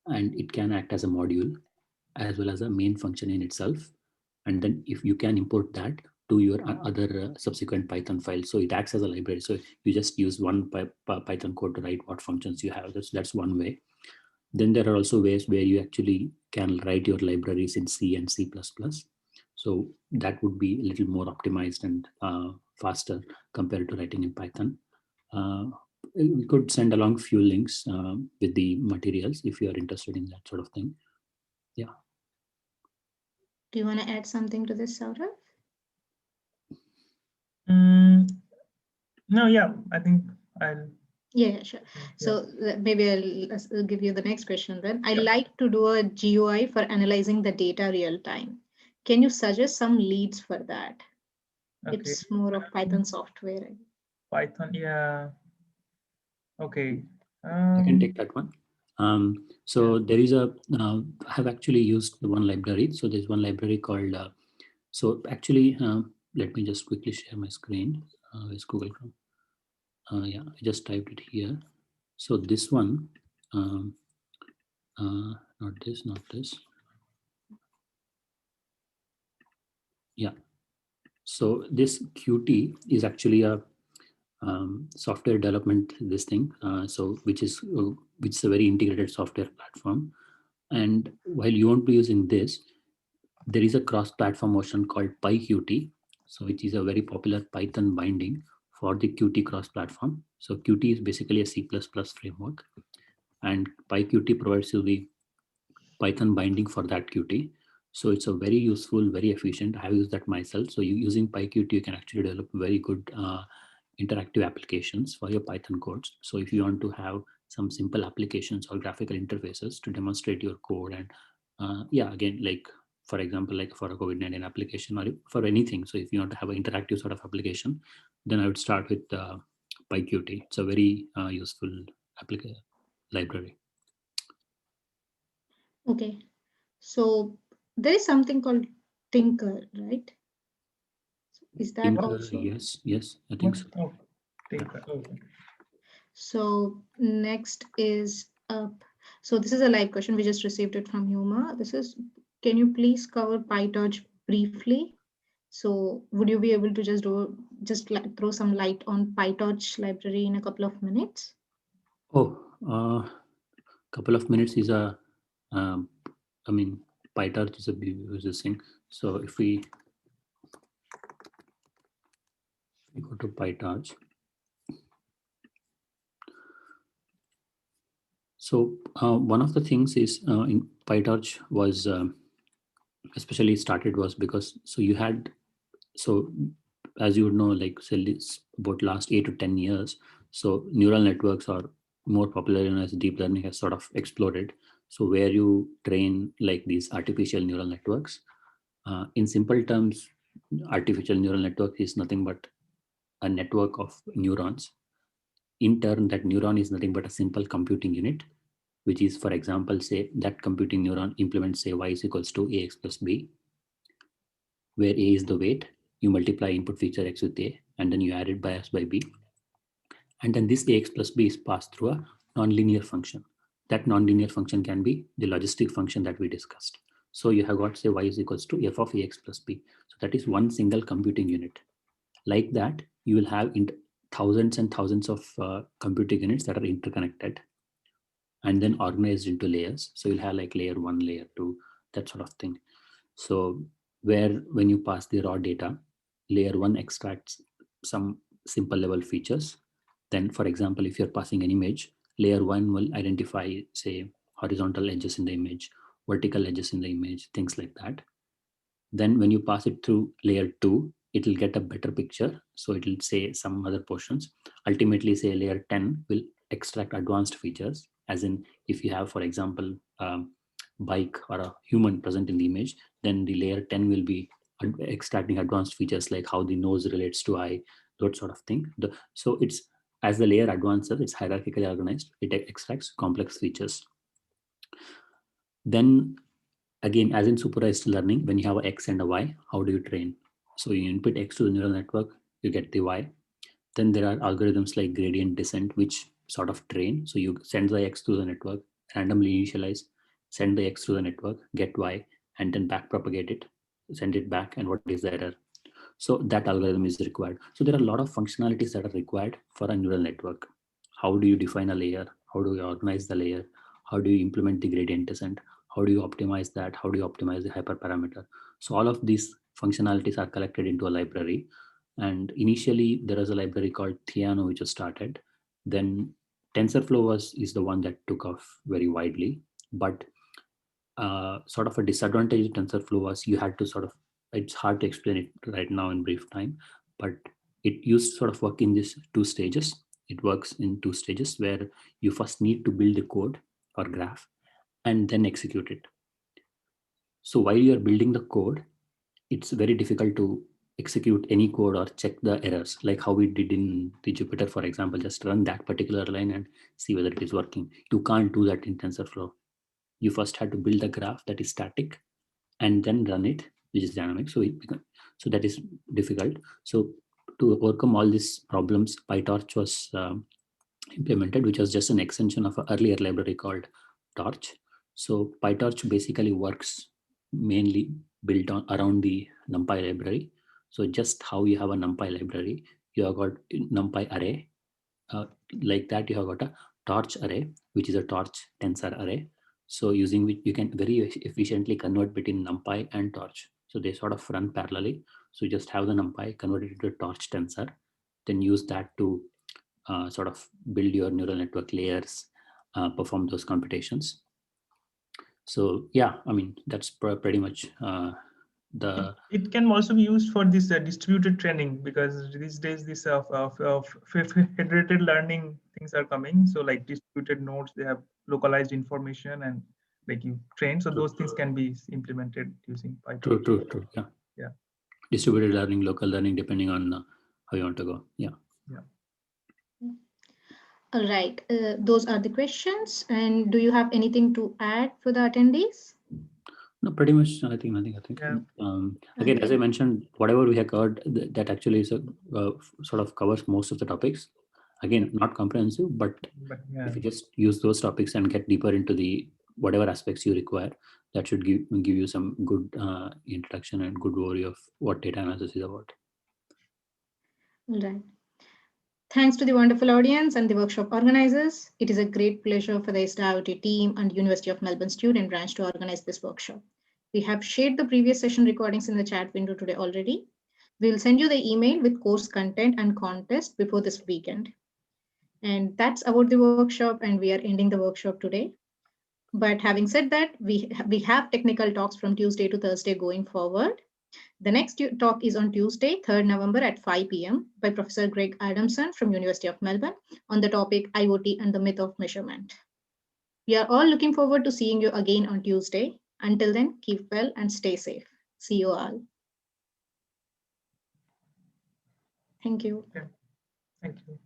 and it can act as a module as well as a main function in itself. And then if you can import that to your other subsequent Python file, so it acts as a library. So you just use one Python code to write what functions you have. That's one way. Then there are also ways where you actually can write your libraries in C and C++. So that would be a little more optimized and faster compared to writing in Python. We could send along few links with the materials if you are interested in that sort of thing. Yeah. Do you want to add something to this, Saurabh? No, yeah, I think I'll. Yeah, sure. So maybe I'll give you the next question then. I like to do a GUI for analyzing the data real time. Can you suggest some leads for that? Okay. It's more of Python software. Python, yeah. Okay. I can take that one. So there is I have actually used one library. So there's one library called, so actually, let me just quickly share my screen. It's Google Chrome. Yeah, I just typed it here. So this one, not this. Yeah. So this Qt is actually a software development, this thing. So which is a very integrated software platform. And while you won't be using this, there is a cross-platform version called PyQt. So which is a very popular Python binding for the Qt cross-platform. So Qt is basically a C++ framework, and PyQt provides you the Python binding for that Qt. So it's a very useful, very efficient. I have used that myself. So using PyQt, you can actually develop very good interactive applications for your Python codes. So if you want to have some simple applications or graphical interfaces to demonstrate your code, and yeah, again, like for example, like for a COVID-19 application or for anything. So if you want to have an interactive sort of application, then I would start with PyQt. It's a very useful library. Okay, so there is something called Tinker, right? Is that Tinker, also? yes, I think so. Oh, Tinker. Okay. So next is up. So this is a live question. We just received it from Huma. This is, can you please cover PyTorch briefly? So would you be able to just throw some light on PyTorch library in a couple of minutes? Oh, couple of minutes is a, I mean, PyTorch is a thing. So if we go to PyTorch, so one of the things is in PyTorch was especially started was because so you had, so as you would know, like say about last 8 to 10 years, so neural networks are more popular and as deep learning has sort of exploded. So where you train like these artificial neural networks, in simple terms, artificial neural network is nothing but a network of neurons. In turn, that neuron is nothing but a simple computing unit, which is, for example, say that computing neuron implements say y is equals to ax plus b, where a is the weight, you multiply input feature x with a, and then you add it by x by b. And then this ax plus b is passed through a nonlinear function. That nonlinear function can be the logistic function that we discussed. So you have got say y is equals to f of ax plus b. So that is one single computing unit. Like that, you will have thousands and thousands of computing units that are interconnected and then organized into layers. So you'll have like layer 1, layer 2, that sort of thing. So where when you pass the raw data, layer 1 extracts some simple level features. Then, for example, if you're passing an image, layer 1 will identify, say, horizontal edges in the image, vertical edges in the image, things like that. Then when you pass it through layer 2, it will get a better picture. So it will say some other portions. Ultimately, say layer 10 will extract advanced features, as in if you have, for example, bike or a human present in the image, then the layer 10 will be extracting advanced features like how the nose relates to eye, that sort of thing. So it's, as the layer advances, it's hierarchically organized, it extracts complex features. Then again, as in supervised learning, when you have an X and a Y, how do you train? So you input X to the neural network, you get the Y. Then there are algorithms like gradient descent, which sort of train. So you send the X to the network, randomly initialize, send the X to the network, get Y, and then back propagate it, send it back, and what is the error? So that algorithm is required. So there are a lot of functionalities that are required for a neural network. How do you define a layer? How do you organize the layer? How do you implement the gradient descent? How do you optimize that? How do you optimize the hyperparameter? So all of these functionalities are collected into a library. And initially there was a library called Theano, which was started. Then TensorFlow is the one that took off very widely. But sort of a disadvantage of TensorFlow was you had to sort of, it's hard to explain it right now in brief time, but it used to sort of work in these 2 stages. It works in 2 stages where you first need to build the code or graph and then execute it. So while you're building the code, it's very difficult to execute any code or check the errors, like how we did in the Jupyter, for example. Just run that particular line and see whether it is working. You can't do that in TensorFlow. You first had to build a graph that is static and then run it, which is dynamic. So that is difficult. So to overcome all these problems, PyTorch was implemented, which was just an extension of an earlier library called Torch. So PyTorch basically works mainly built on around the NumPy library. So just how you have a NumPy library, you have got NumPy array. Like that, you have got a torch array, which is a torch tensor array. So using which you can very efficiently convert between NumPy and torch. So they sort of run parallelly. So you just have the NumPy, convert it into a torch tensor, then use that to sort of build your neural network layers, perform those computations. So yeah, I mean, that's pretty much It can also be used for this distributed training, because these days this federated learning things are coming. So like distributed nodes, they have localized information, and like you train. So those things can be implemented using Python. True. Yeah. Yeah. Distributed learning, local learning, depending on how you want to go. Yeah. All right. Those are the questions. And do you have anything to add for the attendees? No, pretty much. I think. Yeah. Again, as Okay. I mentioned, whatever we have covered, that actually is sort of covers most of the topics. Again, not comprehensive, but yeah. if you just use those topics and get deeper into the whatever aspects you require, that should give you some good introduction and good overview of what data analysis is about. All right. Thanks to the wonderful audience and the workshop organizers. It is a great pleasure for the IOT team and University of Melbourne student branch to organize this workshop. We have shared the previous session recordings in the chat window today already. We'll send you the email with course content and contest before this weekend. And that's about the workshop, and we are ending the workshop today. But having said that, we have technical talks from Tuesday to Thursday going forward. The next talk is on Tuesday, 3rd November at 5 p.m. by Professor Greg Adamson from University of Melbourne on the topic IoT and the myth of measurement. We are all looking forward to seeing you again on Tuesday. Until then, keep well and stay safe. See you all. Thank you. Thank you.